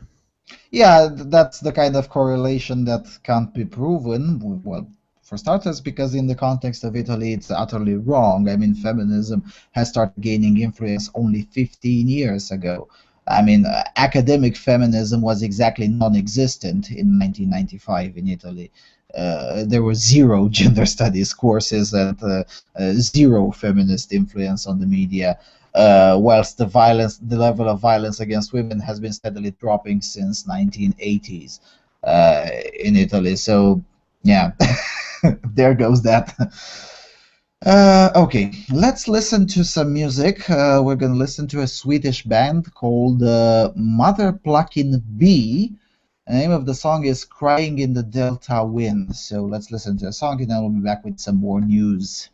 Yeah, that's the kind of correlation that can't be proven. Well, For starters, because in the context of Italy, it's utterly wrong. I mean, feminism has started gaining influence only 15 years ago. I mean, academic feminism was exactly non-existent in 1995 in Italy. There were 0 gender studies courses and 0 feminist influence on the media, whilst the level of violence against women has been steadily dropping since 1980s in Italy. So, yeah, there goes that. Okay, let's listen to some music. We're going to listen to a Swedish band called Mother Plucking Bee. The name of the song is Crying in the Delta Wind. So let's listen to the song and then we'll be back with some more news.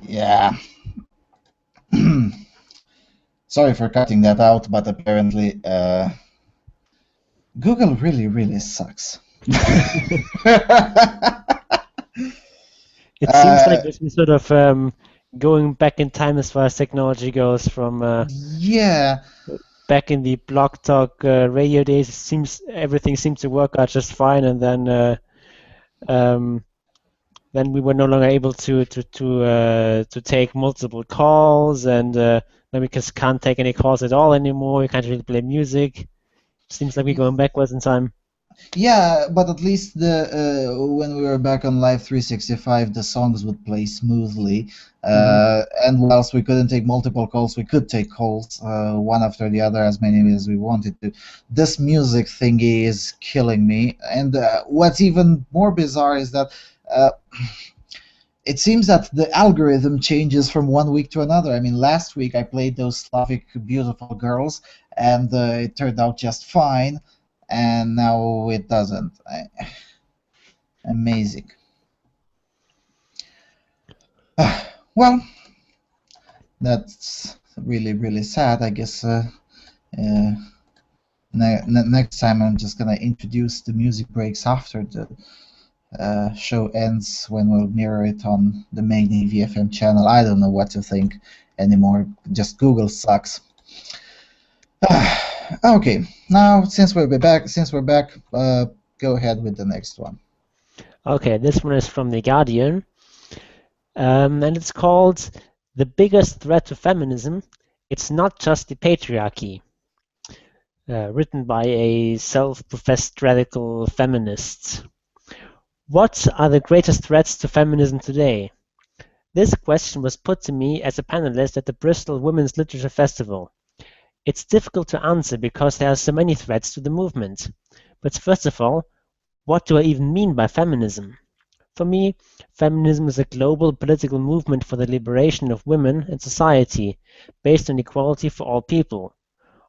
Yeah. Sorry for cutting that out, but apparently Google really sucks. It seems like there's been sort of going back in time as far as technology goes from yeah. back in the Blog Talk radio days. It seems everything seemed to work out just fine, and then we were no longer able to take multiple calls, and then we just can't take any calls at all anymore. We can't really play music. Seems like we're going backwards in time. Yeah, but at least when we were back on Live 365, the songs would play smoothly, and whilst we couldn't take multiple calls, we could take calls one after the other, as many as we wanted to. This music thingy is killing me, and what's even more bizarre is that it seems that the algorithm changes from one week to another. I mean, last week I played those Slavic beautiful girls, and it turned out just fine. And now it doesn't. Amazing. Well, that's really sad. I guess next time I'm just gonna introduce the music breaks after the show ends, when we'll mirror it on the main AVFM channel. I don't know what to think anymore. Just Google sucks. Okay, now since we're back, go ahead with the next one. Okay, this one is from The Guardian, and it's called "The Biggest Threat to Feminism. It's Not Just the Patriarchy." Written by a self-professed radical feminist. What are the greatest threats to feminism today? This question was put to me as a panelist at the Bristol Women's Literature Festival. It's difficult to answer because there are so many threats to the movement. But first of all, what do I even mean by feminism? For me, feminism is a global political movement for the liberation of women and society, based on equality for all people.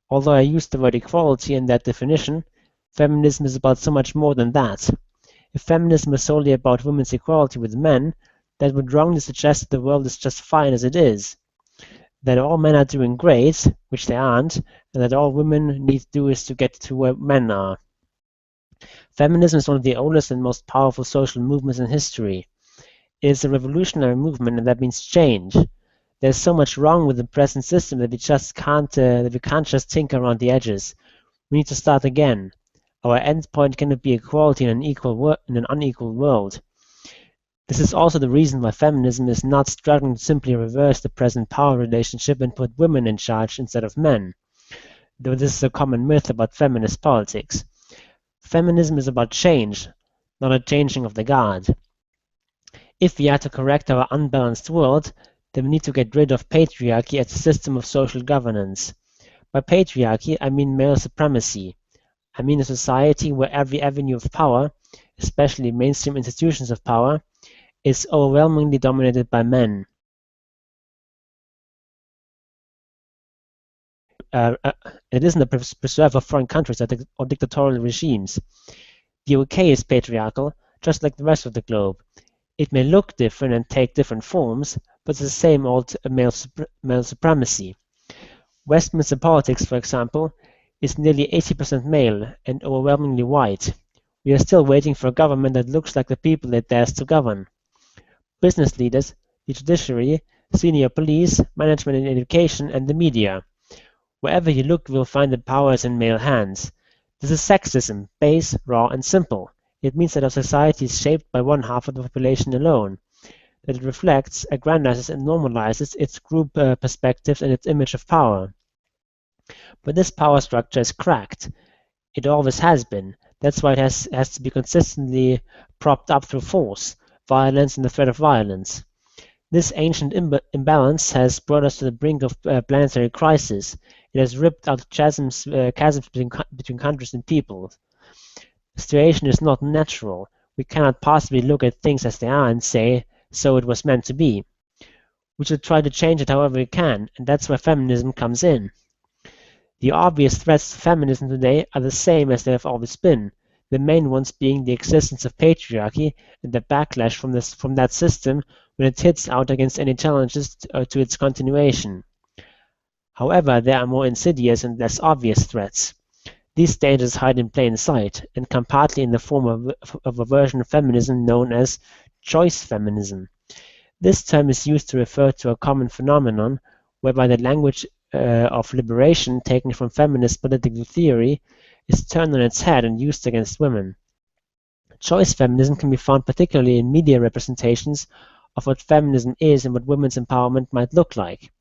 Although I use the word equality in that definition, feminism is about so much more than that. If feminism was solely about women's equality with men, that would wrongly suggest that the world is just fine as it is. That all men are doing great, which they aren't, and that all women need to do is to get to where men are. Feminism is one of the oldest and most powerful social movements in history. It is a revolutionary movement, and that means change. There's so much wrong with the present system that we can't just tinker around the edges. We need to start again. Our end point cannot be equality in an unequal world. This is also the reason why feminism is not struggling to simply reverse the present power relationship and put women in charge instead of men, though this is a common myth about feminist politics. Feminism is about change, not a changing of the guard. If we are to correct our unbalanced world, then we need to get rid of patriarchy as a system of social governance. By patriarchy, I mean male supremacy. I mean a society where every avenue of power, especially mainstream institutions of power, is overwhelmingly dominated by men. It isn't a preserve of foreign countries or dictatorial regimes. The UK is patriarchal, just like the rest of the globe. It may look different and take different forms, but it's the same old male supremacy. Westminster politics, for example, is nearly 80% male and overwhelmingly white. We are still waiting for a government that looks like the people it dares to govern. Business leaders, the judiciary, senior police, management and education, and the media. Wherever you look, you will find that power is in male hands. This is sexism, base, raw, and simple. It means that our society is shaped by one half of the population alone, that it reflects, aggrandizes, and normalizes its group perspectives and its image of power. But this power structure is cracked. It always has been. That's why it has to be consistently propped up through force, violence, and the threat of violence. This ancient imbalance has brought us to the brink of planetary crisis. It has ripped out chasms between countries and peoples. The situation is not natural. We cannot possibly look at things as they are and say, so it was meant to be. We should try to change it however we can, and that's where feminism comes in. The obvious threats to feminism today are the same as they have always been. the main ones being the existence of patriarchy and the backlash from that system when it hits out against any challenges to its continuation. However, there are more insidious and less obvious threats. These dangers hide in plain sight and come partly in the form of a version of feminism known as choice feminism. This term is used to refer to a common phenomenon whereby the language of liberation taken from feminist political theory is turned on its head and used against women. Choice feminism can be found particularly in media representations of what feminism is and what women's empowerment might look like.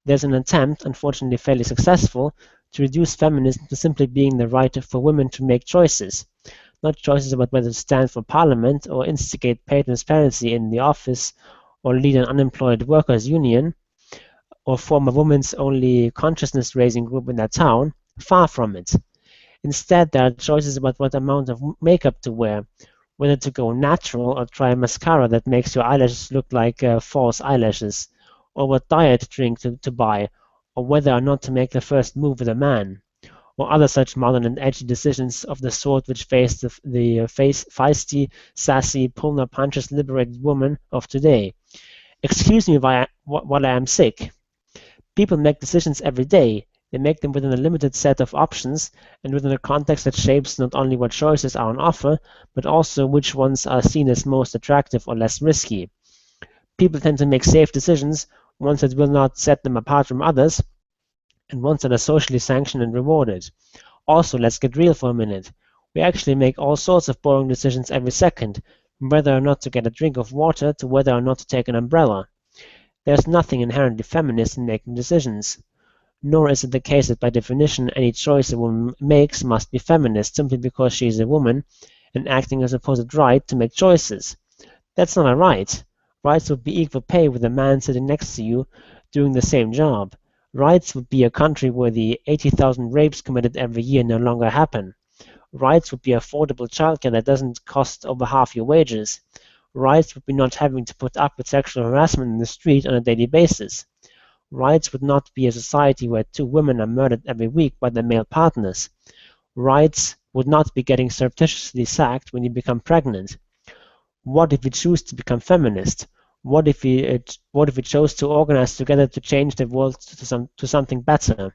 There's an attempt, unfortunately fairly successful, to reduce feminism to simply being the right for women to make choices, not choices about whether to stand for parliament or instigate pay transparency in the office or lead an unemployed workers' union or form a women's only consciousness-raising group in their town. Far from it. Instead, there are choices about what amount of makeup to wear, whether to go natural or try a mascara that makes your eyelashes look like false eyelashes, or what diet drink to buy, or whether or not to make the first move with a man, or other such modern and edgy decisions of the sort which face the feisty, sassy, pull-no-punches liberated woman of today. Excuse me while I am sick. People make decisions every day. They make them within a limited set of options and within a context that shapes not only what choices are on offer, but also which ones are seen as most attractive or less risky. People tend to make safe decisions, ones that will not set them apart from others, and ones that are socially sanctioned and rewarded. Also, let's get real for a minute. We actually make all sorts of boring decisions every second, from whether or not to get a drink of water to whether or not to take an umbrella. There's nothing inherently feminist in making decisions. Nor is it the case that by definition any choice a woman makes must be feminist simply because she is a woman and acting a supposed right to make choices. That's not a right. Rights would be equal pay with a man sitting next to you doing the same job. Rights would be a country where the 80,000 rapes committed every year no longer happen. Rights would be affordable childcare that doesn't cost over half your wages. Rights would be not having to put up with sexual harassment in the street on a daily basis. Rights would not be a society where 2 women are murdered every week by their male partners. Rights would not be getting surreptitiously sacked when you become pregnant. What if we choose to become feminist? What if we chose to organize together to change the world to something better?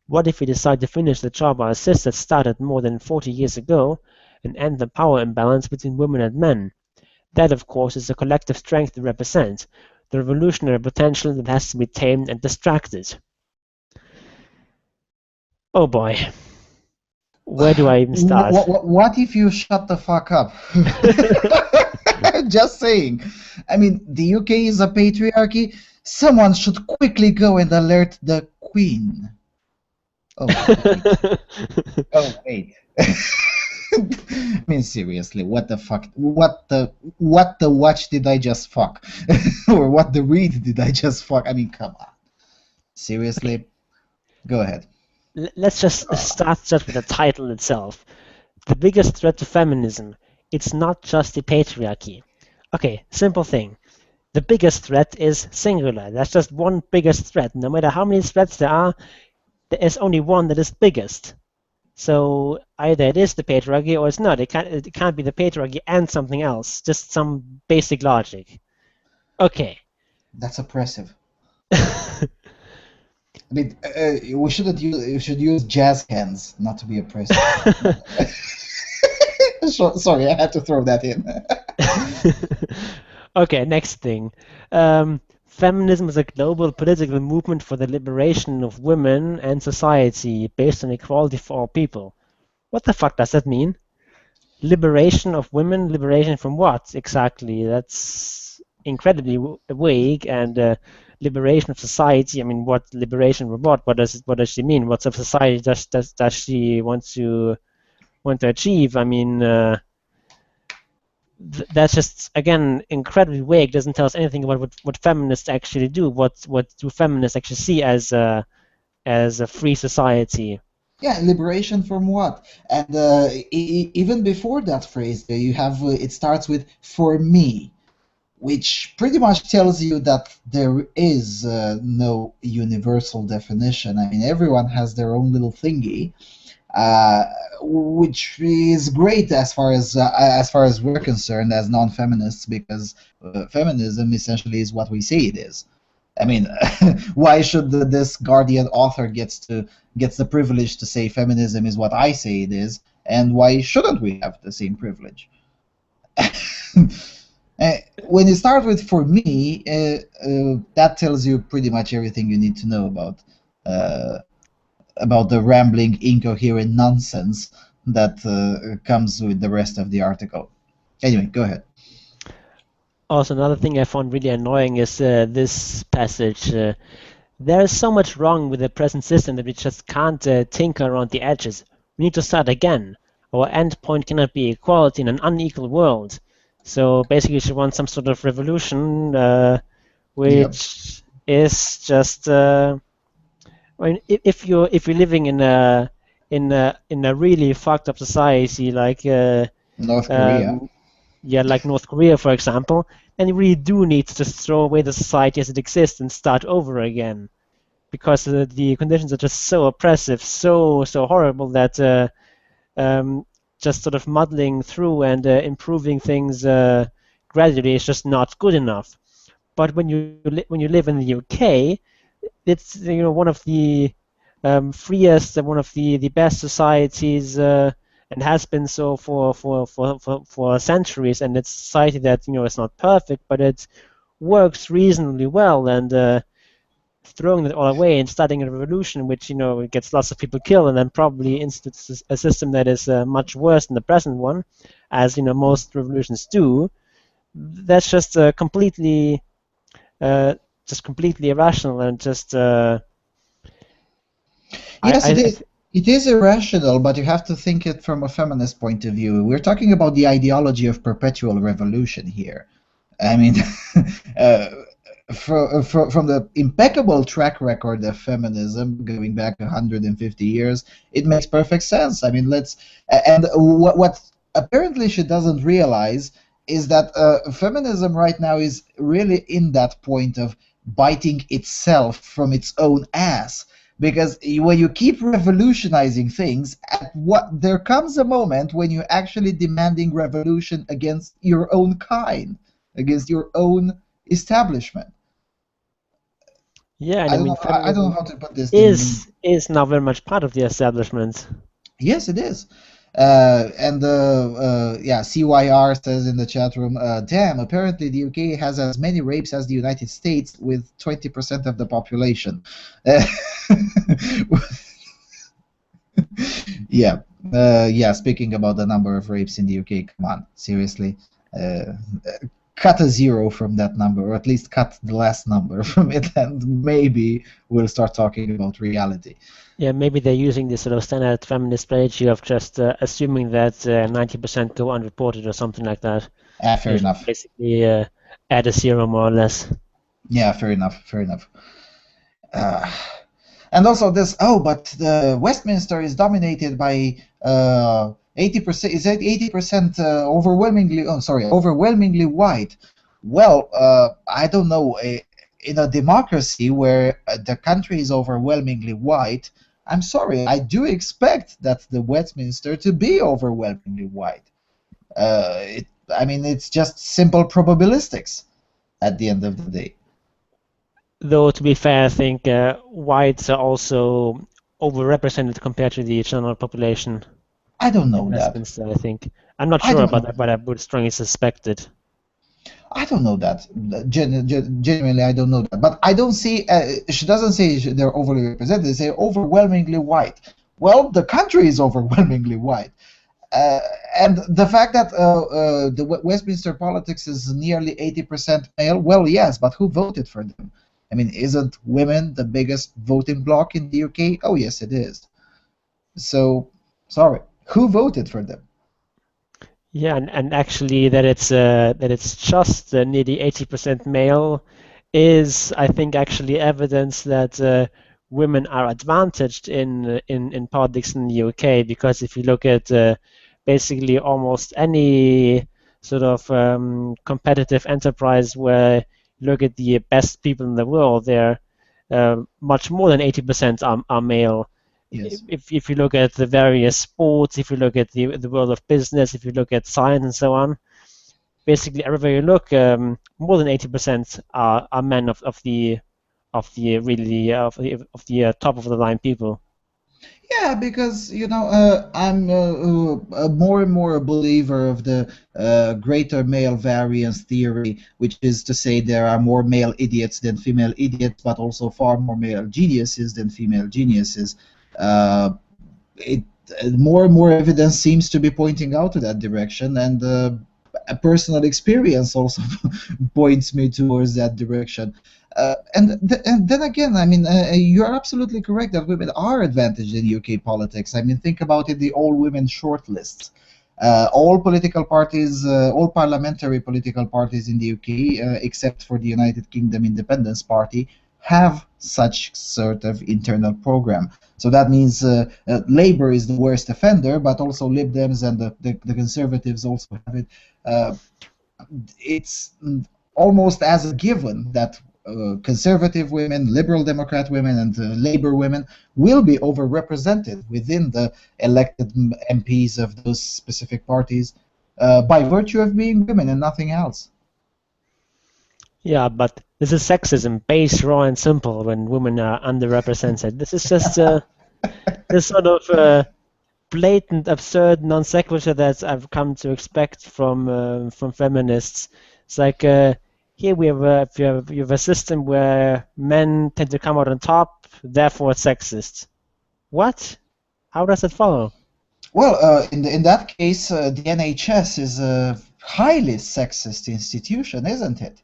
What if we decide to finish the job our sisters started more than 40 years ago and end the power imbalance between women and men? That, of course, is the collective strength we represent, the revolutionary potential that has to be tamed and distracted. Oh boy. Where do I even start? What if you shut the fuck up? Just saying. I mean, the UK is a patriarchy. Someone should quickly go and alert the Queen. Oh, wait. Oh, wait. I mean, seriously, what the fuck? What the watch did I just fuck? Or what the read did I just fuck? I mean, come on. Seriously? Go ahead. Let's just start just with the title itself. The biggest threat to feminism. It's not just the patriarchy. Okay, simple thing. The biggest threat is singular. That's just one biggest threat. No matter how many threats there is only one that is biggest. So either it is the patriarchy or it's not. It can't be the patriarchy and something else. Just some basic logic. Okay. That's oppressive. I mean, we should use jazz hands, not to be oppressive. Sorry, I had to throw that in. Okay, next thing. Feminism is a global political movement for the liberation of women and society based on equality for all people. What the fuck does that mean? Liberation of women? Liberation from what exactly? That's incredibly vague. And liberation of society. I mean, what liberation from what? What does she mean? What sort of society does she want to achieve? I mean, that's just, again, incredibly vague. Doesn't tell us anything about what feminists actually do. What do feminists actually see as a free society? Yeah, liberation from what? And even before that phrase, you have it starts with "for me," which pretty much tells you that there is no universal definition. I mean, everyone has their own little thingy. which is great as far as we're concerned as non-feminists, because feminism essentially is what we say it is. I mean, why should this Guardian author gets the privilege to say feminism is what I say it is, and why shouldn't we have the same privilege? When you start with "for me," that tells you pretty much everything you need to know about the rambling, incoherent nonsense that comes with the rest of the article. Anyway, go ahead. Also, another thing I found really annoying is this passage. There is so much wrong with the present system that we just can't tinker around the edges. We need to start again. Our endpoint cannot be equality in an unequal world. So basically, she wants some sort of revolution, which is just. I mean, if you're living in a really fucked up society like North Korea. Like North Korea, for example, then you really do need to just throw away the society as it exists and start over again, because the conditions are just so oppressive, so horrible that just sort of muddling through and improving things gradually is just not good enough. But when you live in the UK, it's one of the freest and one of the best societies, and has been so for centuries. And it's a society that it's not perfect, but it works reasonably well. And throwing it all away and starting a revolution, which it gets lots of people killed, and then probably institutes a system that is much worse than the present one, as most revolutions do. That's just completely irrational and just. Yes, it is. It is irrational, but you have to think it from a feminist point of view. We're talking about the ideology of perpetual revolution here. I mean, from the impeccable track record of feminism going back 150 years, it makes perfect sense. I mean, what apparently she doesn't realize is that feminism right now is really in that point of biting itself from its own ass. Because when you keep revolutionizing things, there comes a moment when you're actually demanding revolution against your own kind, against your own establishment. Yeah, and I don't know how to put this. Is now very much part of the establishment. Yes, it is. CYR says in the chat room, damn, apparently the UK has as many rapes as the United States with 20% of the population. Speaking about the number of rapes in the UK, come on, seriously. Cut a zero from that number, or at least cut the last number from it, and maybe we'll start talking about reality. Yeah, maybe they're using this sort of standard feminist strategy of just assuming that 90% go unreported or something like that. Fair enough. Basically, add a zero more or less. Yeah, fair enough. And also this. But the Westminster is dominated by 80%. Is it 80% overwhelmingly white? Well, I don't know. In a democracy where the country is overwhelmingly white, I'm sorry, I do expect that the Westminster to be overwhelmingly white. It's just simple probabilistics at the end of the day. Though, to be fair, I think whites are also overrepresented compared to the general population. I don't know that. Westminster, I think. I'm not sure about that, but I would strongly suspect it. I don't know that. Genuinely, I don't know that. But I don't see. She doesn't say they're overly represented. They say overwhelmingly white. Well, the country is overwhelmingly white, and the fact that the Westminster politics is nearly 80% male. Well, yes, but who voted for them? I mean, isn't women the biggest voting bloc in the UK? Oh, yes, it is. So, sorry, who voted for them? Yeah, and actually that it's just nearly 80% male is, I think, actually evidence that women are advantaged in politics in the UK, because if you look at basically almost any sort of competitive enterprise where you look at the best people in the world, they're much more than 80% are male. Yes. if you look at the various sports, if you look at the world of business, if you look at science and so on, basically everywhere you look, more than 80% are men of the top of the line people. Yeah, because I'm more and more a believer of the greater male variance theory, which is to say there are more male idiots than female idiots, but also far more male geniuses than female geniuses. It More and more evidence seems to be pointing out to that direction, and a personal experience also points me towards that direction. And then again, I mean, you are absolutely correct that women are advantaged in UK politics. I mean, think about it: the all-women shortlists. All political parties, all parliamentary political parties in the UK, except for the United Kingdom Independence Party, have such sort of internal program. So that means Labour is the worst offender, but also Lib Dems and the Conservatives also have it. It's almost as a given that conservative women, liberal Democrat women, and Labour women will be overrepresented within the elected MPs of those specific parties by virtue of being women and nothing else. Yeah, but this is sexism, base, raw, and simple when women are underrepresented. This is just this sort of blatant, absurd non sequitur that I've come to expect from feminists. It's like here we have you have a system where men tend to come out on top, therefore it's sexist. What? How does it follow? Well, in that case, the NHS is a highly sexist institution, isn't it?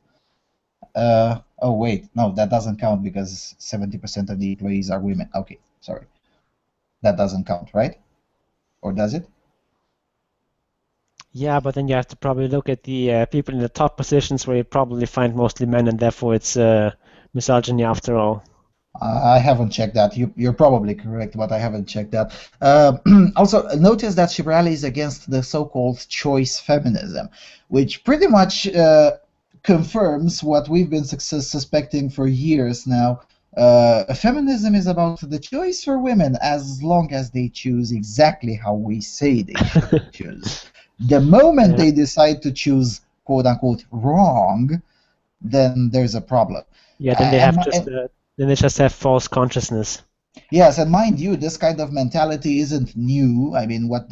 Oh wait, no, that doesn't count because 70% of the employees are women. Okay, sorry. That doesn't count, right? Or does it? Yeah, but then you have to probably look at the people in the top positions where you probably find mostly men, and therefore it's misogyny after all. I haven't checked that. You're probably correct, but I haven't checked that. Also, notice that she rallies against the so-called choice feminism, which pretty much confirms what we've been suspecting for years now. Feminism is about the choice for women as long as they choose exactly how we say they should choose. The moment they decide to choose quote-unquote wrong, then there's a problem. Yeah, then they have then they just have false consciousness. Yes, and mind you, this kind of mentality isn't new. I mean, what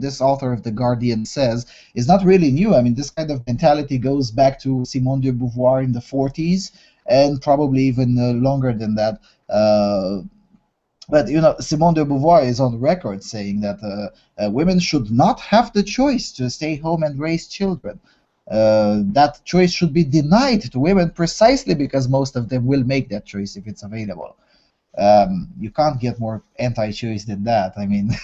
this author of The Guardian says is not really new. I mean, this kind of mentality goes back to Simone de Beauvoir in the 40s, and probably even longer than that. But Simone de Beauvoir is on record saying that women should not have the choice to stay home and raise children. That choice should be denied to women precisely because most of them will make that choice if it's available. You can't get more anti-choice than that. I mean,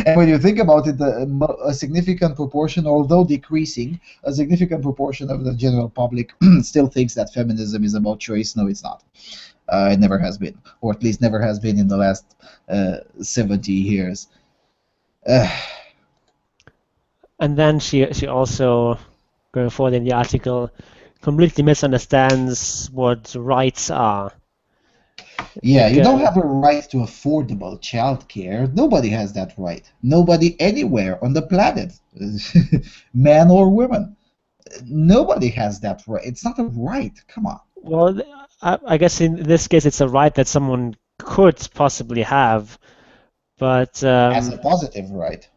and when you think about it, a significant proportion, although decreasing, a significant proportion of the general public still thinks that feminism is about choice. No, it's not. It never has been, or at least never has been in the last 70 years. And then she also, going forward in the article, completely misunderstands what rights are. Yeah, you don't have a right to affordable childcare. Nobody has that right. Nobody anywhere on the planet, man or woman. Nobody has that right. It's not a right. Come on. Well, I guess in this case it's a right that someone could possibly have, but as a positive right.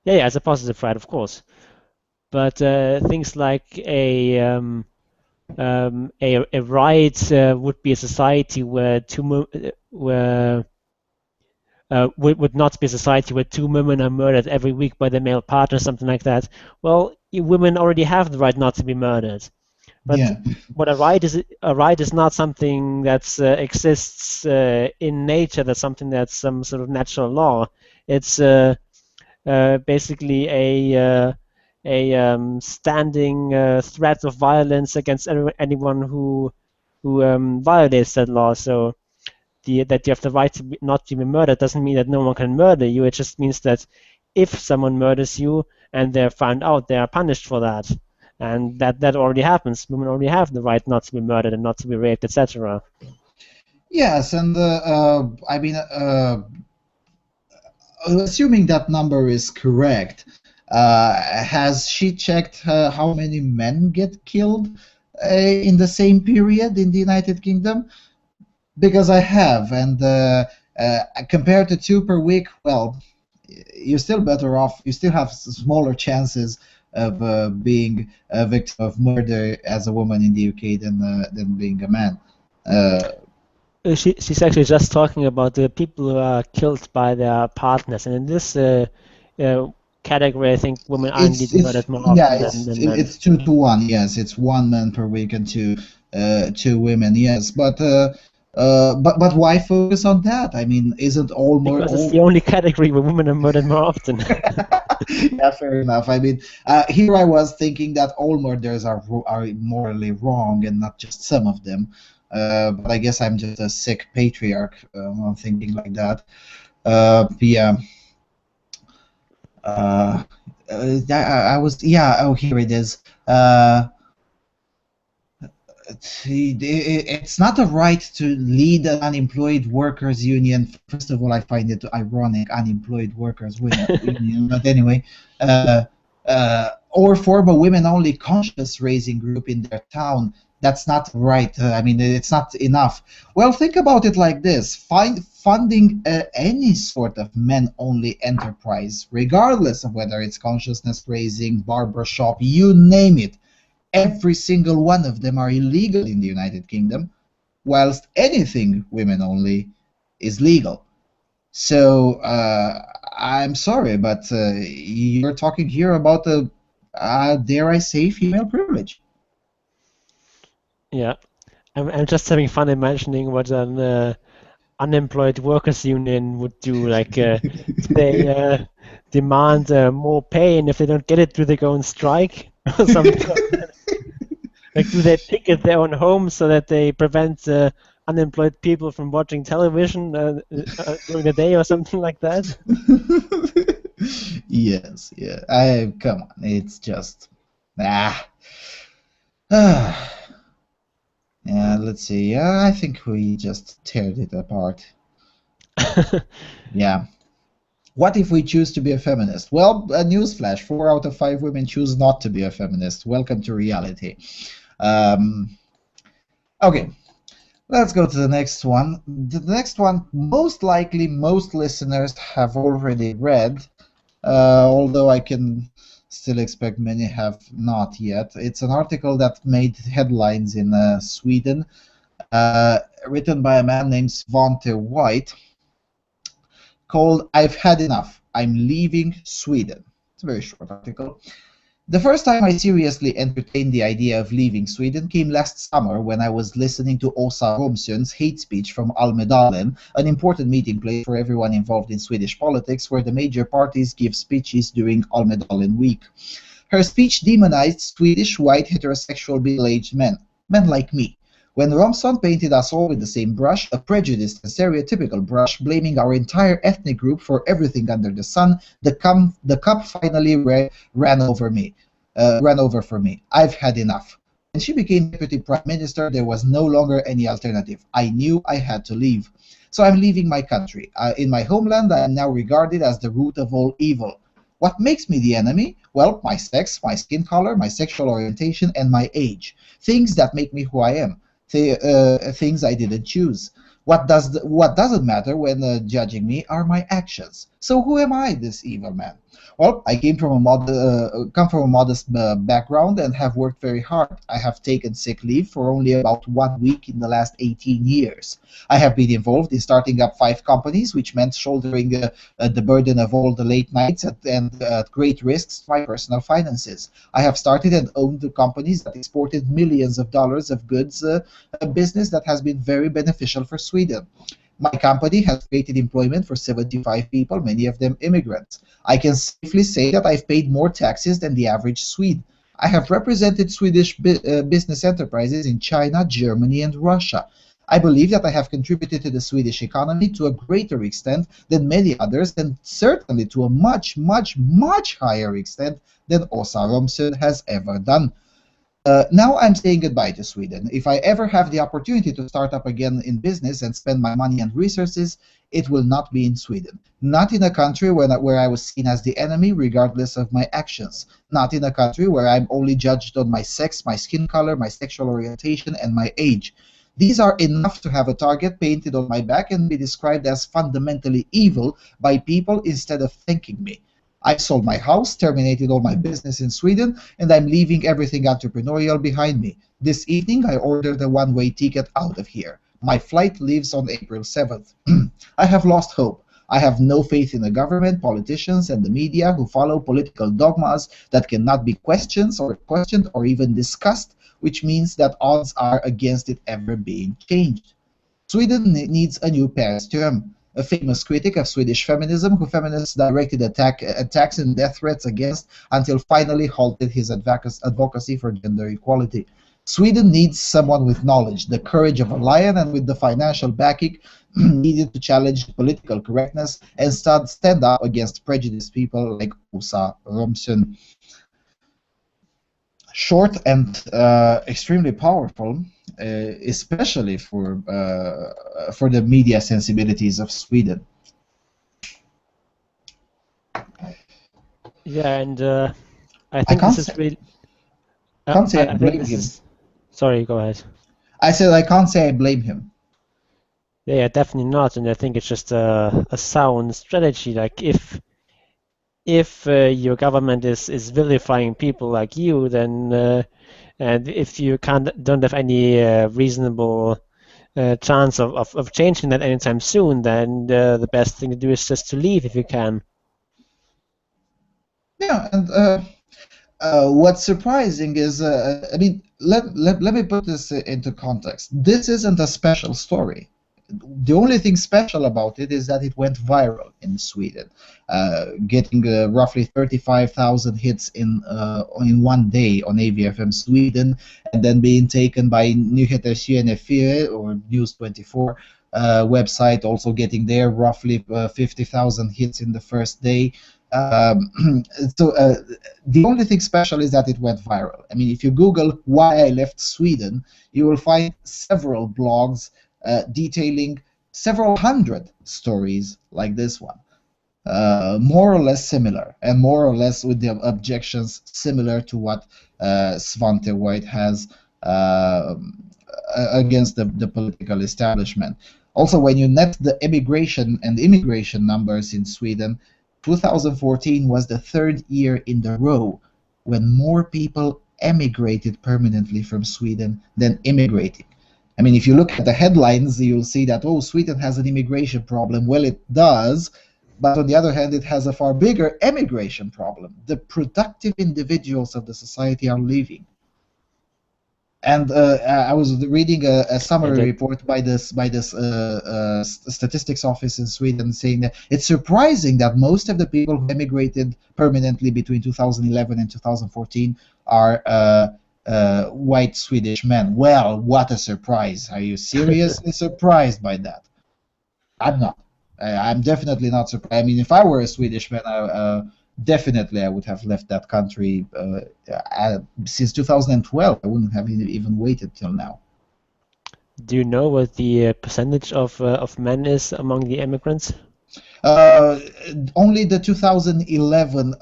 Yeah, as a positive right, of course. But things like a right would be a society where would not be a society where two women are murdered every week by their male partner, something like that. Well, women already have the right not to be murdered. But what a right is not something that exists in nature. That's something that's some sort of natural law. It's basically a standing threat of violence against anyone who violates that law. So that you have the right to not to be murdered doesn't mean that no one can murder you. It just means that if someone murders you and they're found out, they are punished for that. And that already happens. Women already have the right not to be murdered and not to be raped, etc. Yes, and I mean, assuming that number is correct, has she checked how many men get killed in the same period in the United Kingdom? Because I have, and compared to 2 per week, well, you're still better off. You still have smaller chances of being a victim of murder as a woman in the UK than being a man. She's actually just talking about the people who are killed by their partners, and in this category, I think women are indeed murdered more often than men. It's 2 to 1. Yes, it's 1 man per week and 2 women. Yes, but why focus on that? I mean, isn't all more? Because it's the only category where women are murdered more often. Yeah, fair enough. I mean, here I was thinking that all murders are morally wrong and not just some of them. But I guess I'm just a sick patriarch. I'm thinking like that. Yeah. I was. Yeah. Oh, here it is. It's not a right to lead an unemployed workers union. First of all, I find it ironic, unemployed workers union. But anyway, or form a women-only conscience raising group in their town. That's not right. I mean, it's not enough. Well, think about it like this. Funding any sort of men-only enterprise, regardless of whether it's consciousness raising, barbershop, you name it. Every single one of them are illegal in the United Kingdom, whilst anything women-only is legal. So, I'm sorry, but you're talking here about, dare I say, female privilege. Yeah, I'm just having fun imagining what an unemployed workers union would do. Like they demand more pay, and if they don't get it, do they go on strike or something? Like, do they picket their own homes so that they prevent unemployed people from watching television during the day or something like that? Yes, yeah. Come on, it's just Yeah, let's see. I think we just teared it apart. Yeah. What if we choose to be a feminist? Well, a newsflash: 4 out of 5 women choose not to be a feminist. Welcome to reality. Okay, let's go to the next one. The next one, most likely, most listeners have already read, although I can still expect many have not yet. It's an article that made headlines in Sweden, written by a man named Svante White, called "I've Had Enough, I'm Leaving Sweden." It's a very short article. The first time I seriously entertained the idea of leaving Sweden came last summer when I was listening to Åsa Romson's hate speech from Almedalen, an important meeting place for everyone involved in Swedish politics, where the major parties give speeches during Almedalen week. Her speech demonized Swedish white heterosexual middle-aged men like me. When Romson painted us all with the same brush, a prejudiced and stereotypical brush, blaming our entire ethnic group for everything under the sun, the cup finally ran over for me. I've had enough. When she became Deputy Prime Minister, there was no longer any alternative. I knew I had to leave. So I'm leaving my country. In my homeland, I am now regarded as the root of all evil. What makes me the enemy? Well, my sex, my skin color, my sexual orientation, and my age. Things that make me who I am. Things I didn't choose. What doesn't matter when judging me are my actions. So who am I, this evil man? Well, I come from a modest background and have worked very hard. I have taken sick leave for only about 1 week in the last 18 years. I have been involved in starting up 5 companies, which meant shouldering the burden of all the late nights and at great risks to my personal finances. I have started and owned the companies that exported millions of dollars of goods, a business that has been very beneficial for Sweden. My company has created employment for 75 people, many of them immigrants. I can safely say that I've paid more taxes than the average Swede. I have represented Swedish business enterprises in China, Germany, and Russia. I believe that I have contributed to the Swedish economy to a greater extent than many others, and certainly to a much, much, much higher extent than Åsa Romson has ever done. Now I'm saying goodbye to Sweden. If I ever have the opportunity to start up again in business and spend my money and resources, it will not be in Sweden. Not in a country where I was seen as the enemy regardless of my actions. Not in a country where I'm only judged on my sex, my skin color, my sexual orientation, and my age. These are enough to have a target painted on my back and be described as fundamentally evil by people instead of thanking me. I sold my house, terminated all my business in Sweden, and I'm leaving everything entrepreneurial behind me. This evening, I ordered a one-way ticket out of here. My flight leaves on April 7th. I have lost hope. I have no faith in the government, politicians, and the media who follow political dogmas that cannot be questioned or even discussed, which means that odds are against it ever being changed. Sweden needs a new Paris term. A famous critic of Swedish feminism, who feminists directed attacks and death threats against until finally halted his advocacy for gender equality. Sweden needs someone with knowledge, the courage of a lion, and with the financial backing needed to challenge political correctness and stand up against prejudiced people like Åsa Romson. Short and extremely powerful, especially for the media sensibilities of Sweden. Yeah, and I think this is really. Can't say I blame him. Sorry, go ahead. I said I can't say I blame him. Yeah, definitely not, and I think it's just a sound strategy. Like if your government is vilifying people like you, then and if you don't have any reasonable chance of changing that anytime soon, then the best thing to do is just to leave if you can. Yeah, and what's surprising is, I mean, let me put this into context. This isn't a special story. The only thing special about it is that it went viral in Sweden, getting roughly 35,000 hits in one day on AVFM Sweden, and then being taken by Nyheter 24 or News 24 website, also getting there roughly 50,000 hits in the first day. The only thing special is that it went viral. I mean, if you Google why I left Sweden, you will find several blogs detailing several hundred stories like this one, more or less similar, and more or less with the objections similar to what Svante White has against the political establishment. Also, when you net the emigration and immigration numbers in Sweden, 2014 was the third year in a row when more people emigrated permanently from Sweden than immigrated. I mean, if you look at the headlines, you'll see that, oh, Sweden has an immigration problem. Well, it does, but on the other hand, it has a far bigger emigration problem. The productive individuals of the society are leaving. And I was reading a summary report by this statistics office in Sweden saying that it's surprising that most of the people who emigrated permanently between 2011 and 2014 are white Swedish men. Well, what a surprise. Are you seriously surprised by that? I'm not. I'm definitely not surprised. I mean, if I were a Swedish man, definitely I would have left that country since 2012. I wouldn't have even waited till now. Do you know what the percentage of men is among the immigrants? Only the 2011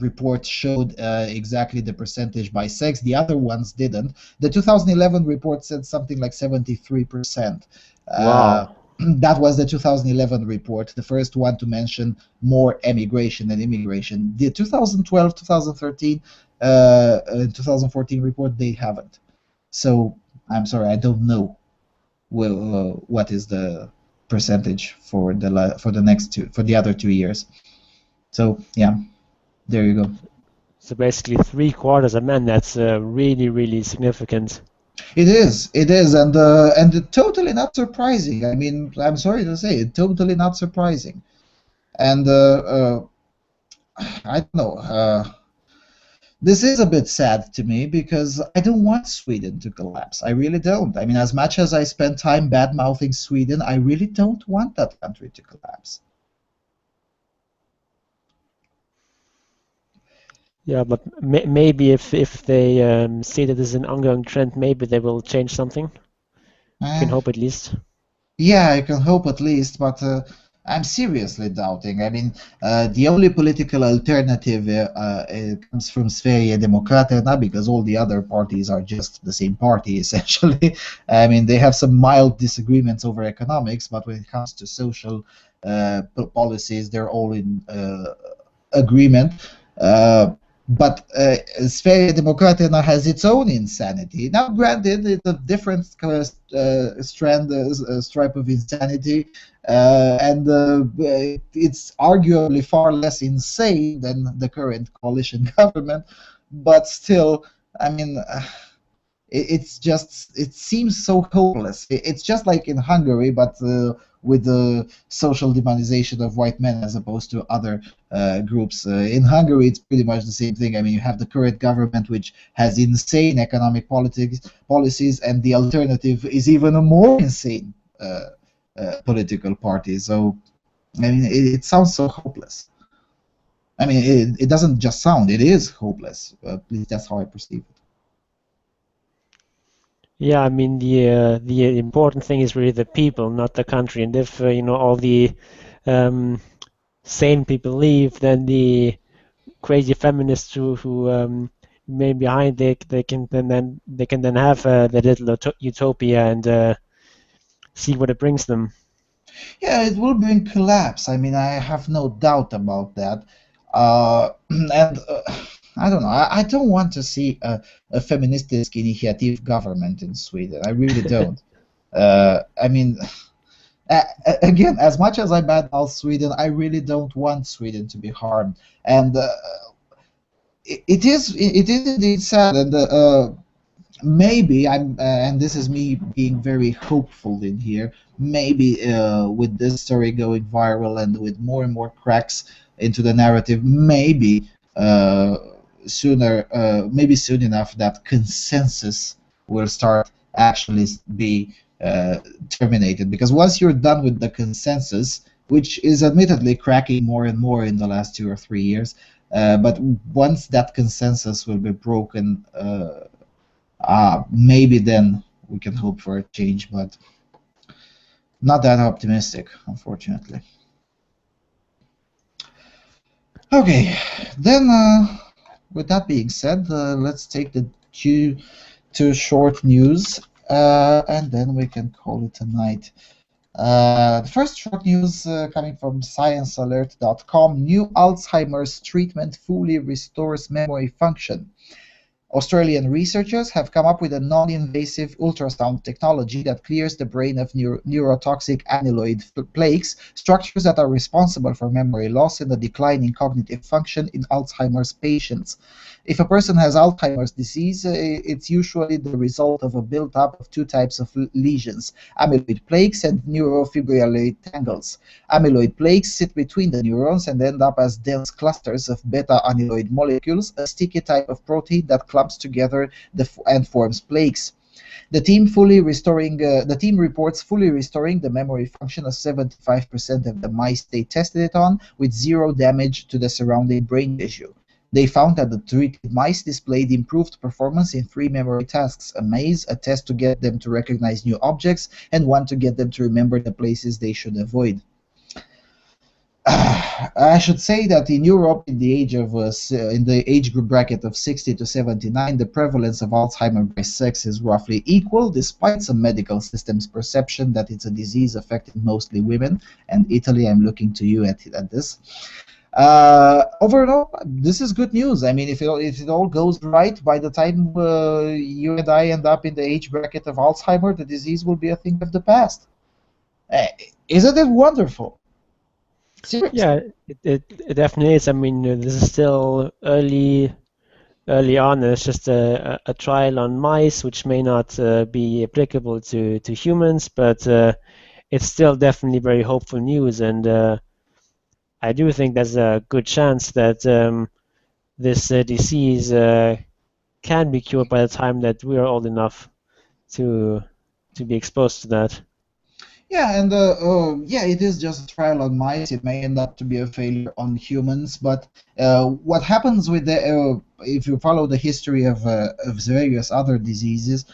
report showed exactly the percentage by sex. The other ones didn't. The 2011 report said something like 73%. Wow. That was the 2011 report, the first one to mention more emigration than immigration. The 2012, 2013, 2014 report, they haven't. So I'm sorry, I don't know what is the percentage for the other 2 years. So yeah, there you go. So basically 3/4 of men. That's really, really significant. It is, and totally not surprising. I mean, I'm sorry to say it, totally not surprising. And I don't know. This is a bit sad to me because I don't want Sweden to collapse. I really don't. I mean, as much as I spend time bad-mouthing Sweden, I really don't want that country to collapse. Yeah, but maybe if they see that this is an ongoing trend, maybe they will change something. You can hope at least. Yeah, I can hope at least, but I'm seriously doubting. I mean, the only political alternative comes from Sverige Demokraterna, because all the other parties are just the same party, essentially. I mean, they have some mild disagreements over economics, but when it comes to social policies, they're all in agreement. But Sverige Demokraterna has its own insanity. Now, granted, it's a different stripe of insanity, and it's arguably far less insane than the current coalition government. But still, I mean, it seems so hopeless. It's just like in Hungary, but with the social demonization of white men as opposed to other groups. In Hungary, it's pretty much the same thing. I mean, you have the current government, which has insane economic policies, and the alternative is even a more insane political party. So, I mean, it sounds so hopeless. I mean, it doesn't just sound; it is hopeless. At least that's how I perceive it. Yeah, I mean the important thing is really the people, not the country. And if all the sane people leave, then the crazy feminists who remain behind, they can then have the little utopia and see what it brings them. Yeah, it will bring collapse. I mean, I have no doubt about that. And I don't know. I don't want to see a feministic initiative government in Sweden. I really don't. I mean, again, as much as I badmouth Sweden, I really don't want Sweden to be harmed. And it is indeed sad. And maybe and this is me being very hopeful in here. Maybe with this story going viral and with more and more cracks into the narrative, maybe maybe soon enough, that consensus will start actually be terminated. Because once you're done with the consensus, which is admittedly cracking more and more in the last 2 or 3 years, but once that consensus will be broken, maybe then we can hope for a change, but not that optimistic, unfortunately. Okay, then with that being said, let's take the cue to short news, and then we can call it a night. The first short news coming from sciencealert.com: new Alzheimer's treatment fully restores memory function. Australian researchers have come up with a non-invasive ultrasound technology that clears the brain of neurotoxic amyloid plaques, structures that are responsible for memory loss and a decline in cognitive function in Alzheimer's patients. If a person has Alzheimer's disease, it's usually the result of a build-up of two types of lesions: amyloid plaques and neurofibrillary tangles. Amyloid plaques sit between the neurons and end up as dense clusters of beta-amyloid molecules, a sticky type of protein that clumps together and forms plaques. The team reports fully restoring the memory function of 75% of the mice they tested it on, with zero damage to the surrounding brain tissue. They found that the treated mice displayed improved performance in 3 memory tasks: a maze, a test to get them to recognize new objects, and one to get them to remember the places they should avoid. I should say that in Europe, in the age group bracket of 60 to 79, the prevalence of Alzheimer's by sex is roughly equal, despite some medical systems' perception that it's a disease affecting mostly women. And Italy, I'm looking to you at this. Overall, this is good news. I mean, if it all goes right, by the time you and I end up in the age bracket of Alzheimer's, the disease will be a thing of the past. Isn't it wonderful? Seriously. Yeah, it definitely is. I mean, this is still early on. It's just a trial on mice, which may not be applicable to humans, but it's still definitely very hopeful news. And I do think there's a good chance that this disease can be cured by the time that we are old enough to be exposed to that. Yeah, and yeah, it is just a trial on mice. It may end up to be a failure on humans, but what happens with the if you follow the history of various other diseases,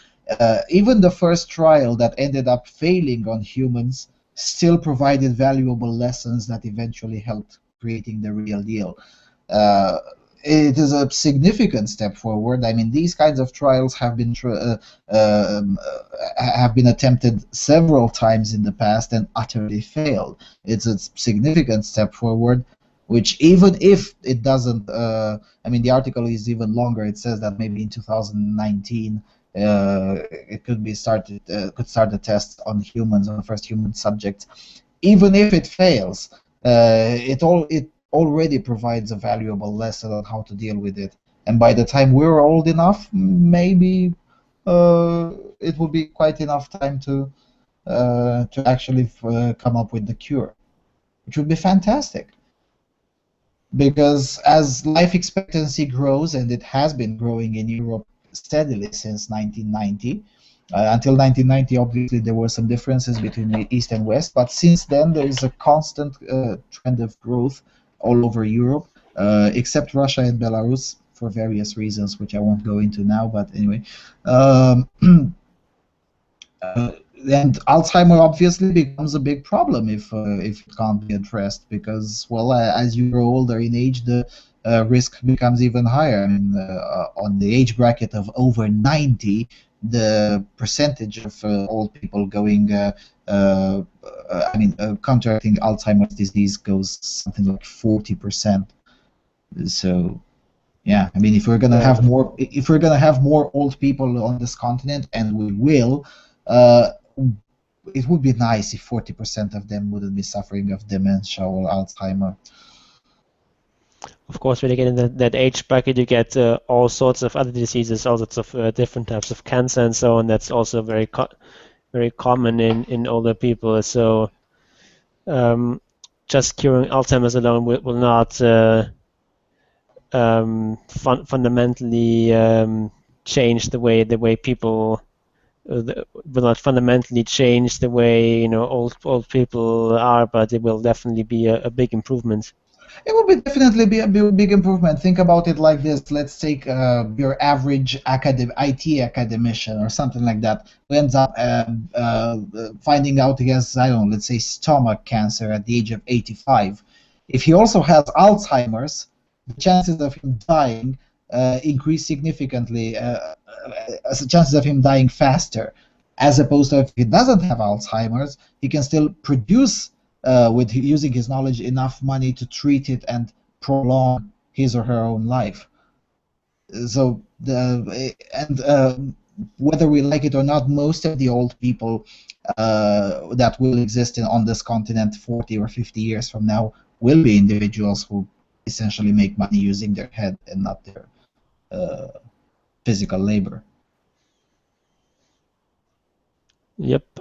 even the first trial that ended up failing on humans still provided valuable lessons that eventually helped creating the real deal. Uh, it is a significant step forward. I mean, these kinds of trials have been attempted several times in the past and utterly failed. It's a significant step forward, which even if it doesn't, I mean, the article is even longer. It says that maybe in 2019 it could be started, could start the test on humans, on the first human subjects. Even if it fails, it already provides a valuable lesson on how to deal with it. And by the time we're old enough, maybe it will be quite enough time to actually come up with the cure, which would be fantastic. Because as life expectancy grows, and it has been growing in Europe steadily since 1990, until 1990, obviously, there were some differences between the East and West, but since then, there is a constant trend of growth all over Europe, except Russia and Belarus, for various reasons, which I won't go into now, but anyway. And Alzheimer obviously becomes a big problem if it can't be addressed, because, well, as you grow older in age, the risk becomes even higher. I mean, on the age bracket of over 90, the percentage of old people going, contracting Alzheimer's disease goes something like 40%. So, yeah, I mean, if we're gonna have more old people on this continent, and we will, it would be nice if 40% of them wouldn't be suffering of dementia or Alzheimer. Of course, when you get in that age bracket, you get all sorts of other diseases, all sorts of different types of cancer and so on. That's also very common in older people. So just curing Alzheimer's alone will not fundamentally change the way people will not fundamentally change the way old people are, but it will definitely be a big improvement. It will definitely be a big improvement. Think about it like this. Let's take your average IT academician or something like that, who ends up finding out he has, I don't know, let's say stomach cancer at the age of 85. If he also has Alzheimer's, the chances of him dying increase significantly, the chances of him dying faster, as opposed to if he doesn't have Alzheimer's, he can still produce with using his knowledge enough money to treat it and prolong his or her own life. So whether we like it or not, most of the old people that will exist on this continent 40 or 50 years from now will be individuals who essentially make money using their head and not their physical labor. Yep.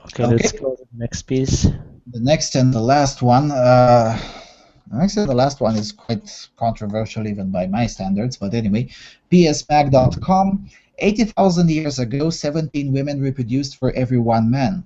Okay, let's go to the next piece. The next and the last one. Actually, the last one is quite controversial even by my standards, but anyway, psmag.com. 80,000 years ago, 17 women reproduced for every one man.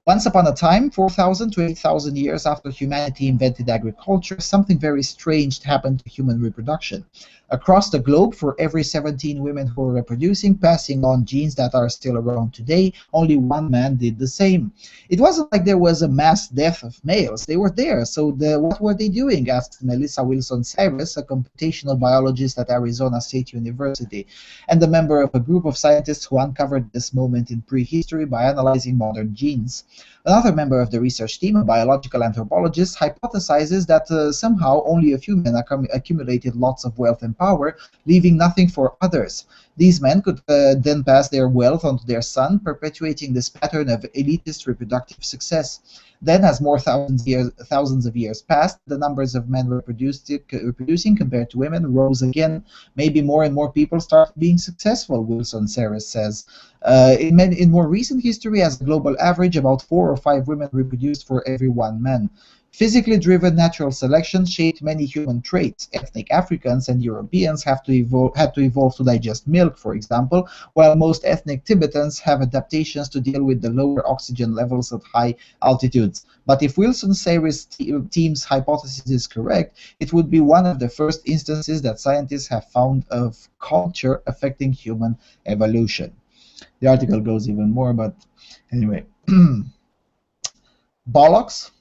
Once upon a time, 4,000 to 8,000 years after humanity invented agriculture, something very strange happened to human reproduction. Across the globe, for every 17 women who were reproducing, passing on genes that are still around today, only one man did the same. It wasn't like there was a mass death of males. They were there. So what were they doing? Asked Melissa Wilson-Cyrus, a computational biologist at Arizona State University, and a member of a group of scientists who uncovered this moment in prehistory by analyzing modern genes. Another member of the research team, a biological anthropologist, hypothesizes that somehow only a few men accumulated lots of wealth and power, leaving nothing for others. These men could then pass their wealth on to their son, perpetuating this pattern of elitist reproductive success. Then, as more thousands of years passed, the numbers of men reproducing compared to women rose again. Maybe more and more people start being successful, Wilson-Cyrus says. In more recent history, as a global average, about 4 or 5 women reproduced for every one man. Physically driven natural selection shaped many human traits. Ethnic Africans and Europeans had to evolve to digest milk, for example, while most ethnic Tibetans have adaptations to deal with the lower oxygen levels at high altitudes. But if Wilson-Sayre's team's hypothesis is correct, it would be one of the first instances that scientists have found of culture affecting human evolution. The article goes even more, but anyway. Bollocks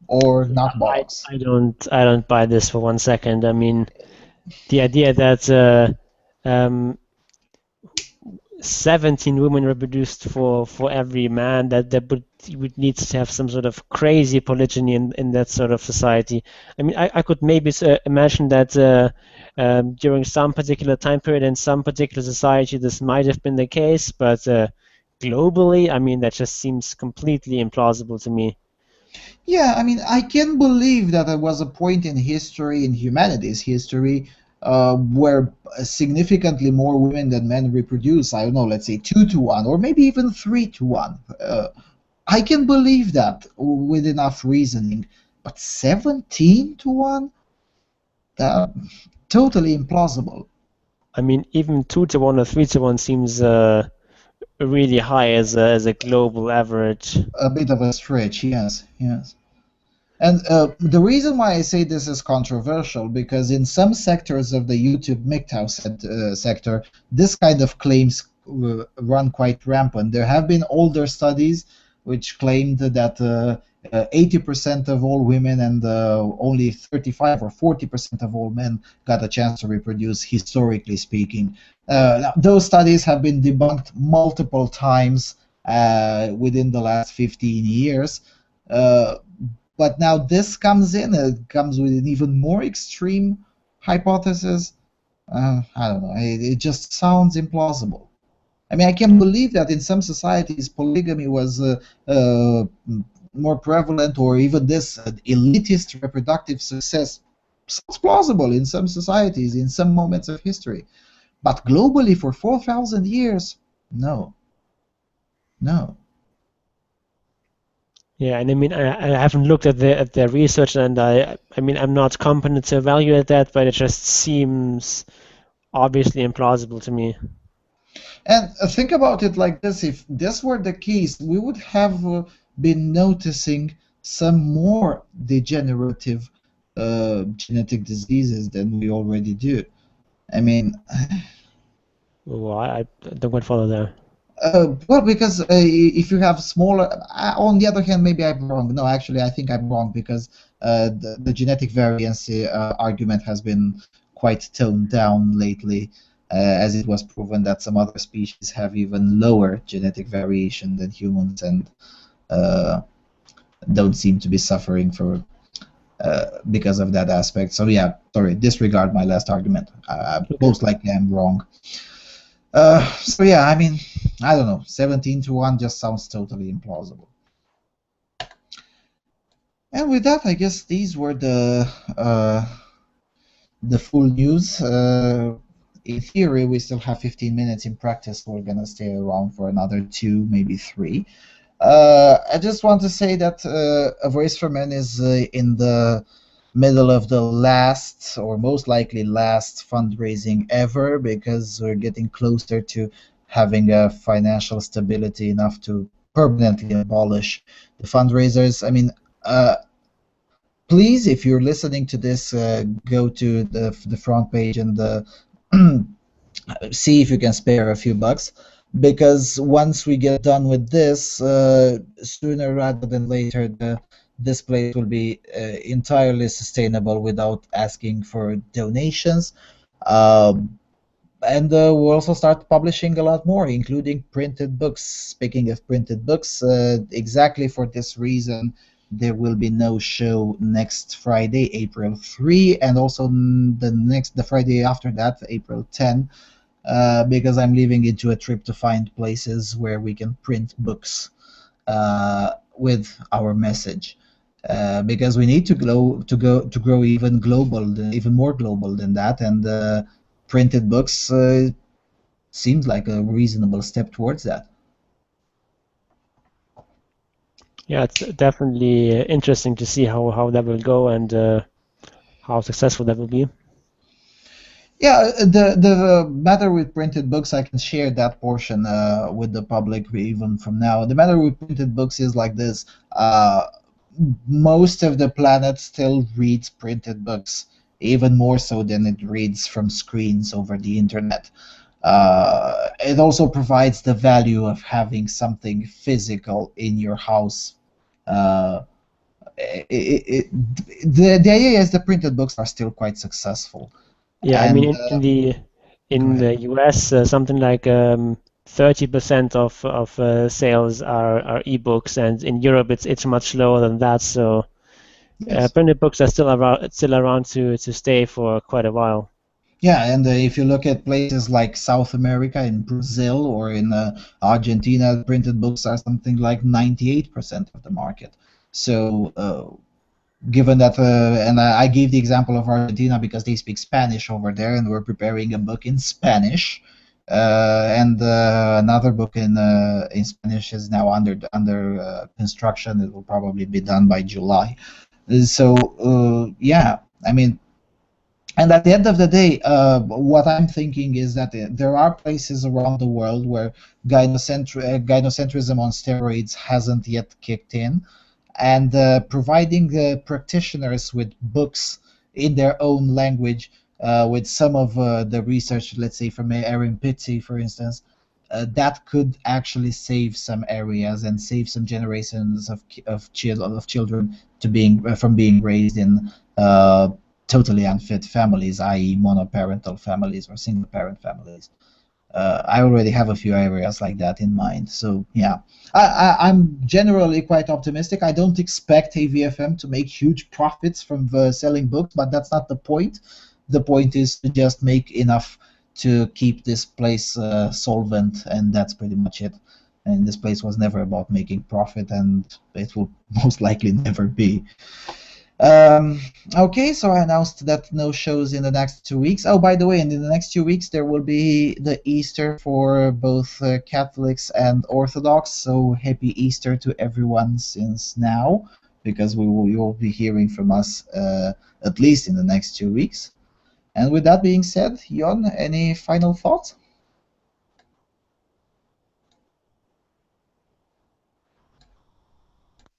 or not bollocks? I don't buy this for 1 second. I mean, the idea that 17 women reproduced for every man, that would need to have some sort of crazy polygyny in that sort of society. I mean, I could maybe imagine that during some particular time period in some particular society this might have been the case, but globally, I mean, that just seems completely implausible to me. Yeah, I mean, I can believe that there was a point in history, in humanity's history, where significantly more women than men reproduce. I don't know, let's say 2 to 1, or maybe even 3 to 1. I can believe that with enough reasoning, but 17 to 1? Totally implausible. I mean, even 2 to 1 or 3 to 1 seems really high as a global average. A bit of a stretch, yes, yes. And the reason why I say this is controversial, because in some sectors of the YouTube MGTOW sector, this kind of claims run quite rampant. There have been older studies which claimed that 80% of all women and only 35 or 40% of all men got a chance to reproduce, historically speaking. Now, those studies have been debunked multiple times within the last 15 years. But now this comes in, it comes with an even more extreme hypothesis. I don't know, it just sounds implausible. I mean, I can believe that in some societies polygamy was more prevalent, or even this elitist reproductive success sounds plausible in some societies, in some moments of history. But globally for 4,000 years, no. No. Yeah, and I mean, I haven't looked at their research, and I mean, I'm not competent to evaluate that, but it just seems obviously implausible to me. And think about it like this: if this were the case, we would have been noticing some more degenerative genetic diseases than we already do. I mean, Well, I don't quite follow there. well, because if you have smaller, on the other hand, maybe I'm wrong. No, actually, I think I'm wrong, because the genetic variance argument has been quite toned down lately, as it was proven that some other species have even lower genetic variation than humans, and don't seem to be suffering for because of that aspect. So yeah, sorry, disregard my last argument. Most likely I'm wrong. So yeah, I mean, I don't know. 17 to 1 just sounds totally implausible. And with that, I guess these were the full news. In theory, we still have 15 minutes. In practice, we're gonna stay around for another 2, maybe 3. I just want to say that A Voice for Men is in the middle of the last, or most likely last, fundraising ever, because we're getting closer to having a financial stability enough to permanently abolish the fundraisers. I mean, please, if you're listening to this, go to the front page and see if you can spare a few bucks, because once we get done with this, sooner rather than later, this place will be entirely sustainable without asking for donations. And we'll also start publishing a lot more, including printed books. Speaking of printed books, exactly for this reason, there will be no show next Friday, April 3, and also the Friday after that, April 10, because I'm leaving into a trip to find places where we can print books with our message. Because we need to grow even more global than that, and printed books seems like a reasonable step towards that. Yeah, it's definitely interesting to see how that will go and how successful that will be. Yeah, the matter with printed books, I can share that portion with the public even from now. The matter with printed books is like this. Most of the planet still reads printed books, even more so than it reads from screens over the internet. It also provides the value of having something physical in your house. Uh, the idea is the printed books are still quite successful. Yeah, I And mean go in ahead. the US, something like 30% of sales are ebooks, and in Europe it's much lower than that. So Yes. printed books are still around to stay for quite a while. Yeah, and if you look at places like South America, in Brazil or in Argentina, printed books are something like 98% of the market. So, given that, and I gave the example of Argentina because they speak Spanish over there, and we're preparing a book in Spanish, and another book in Spanish is now under construction. It will probably be done by July. So, yeah, I mean. And at the end of the day, what I'm thinking is that there are places around the world where gynocentrism on steroids hasn't yet kicked in, and providing practitioners with books in their own language, with some of the research, let's say from Erin Pizzey, for instance, that could actually save some areas and save some generations of children to being from being raised in totally unfit families, i.e., monoparental families or single-parent families. I already have a few areas like that in mind. So yeah, I'm generally quite optimistic. I don't expect AVFM to make huge profits from selling books, but that's not the point. The point is to just make enough to keep this place solvent, and that's pretty much it. And this place was never about making profit, and it will most likely never be. Um, okay, so I announced that no shows in the next 2 weeks. Oh, by the way, and in the next 2 weeks there will be the Easter for both Catholics and Orthodox. So happy Easter to everyone since now, because you will be hearing from us at least in the next 2 weeks. And with that being said, Jon, any final thoughts?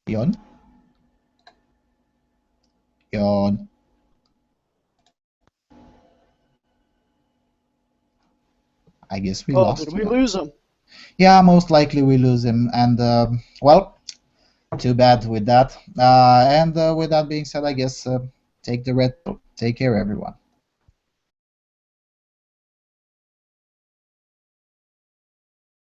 Jon? Jon? I guess we Oh, did lost we Jon. lose him? Yeah, most likely we lose him. And, well, too bad with that. And with that being said, I guess take the red pill. Take care, everyone.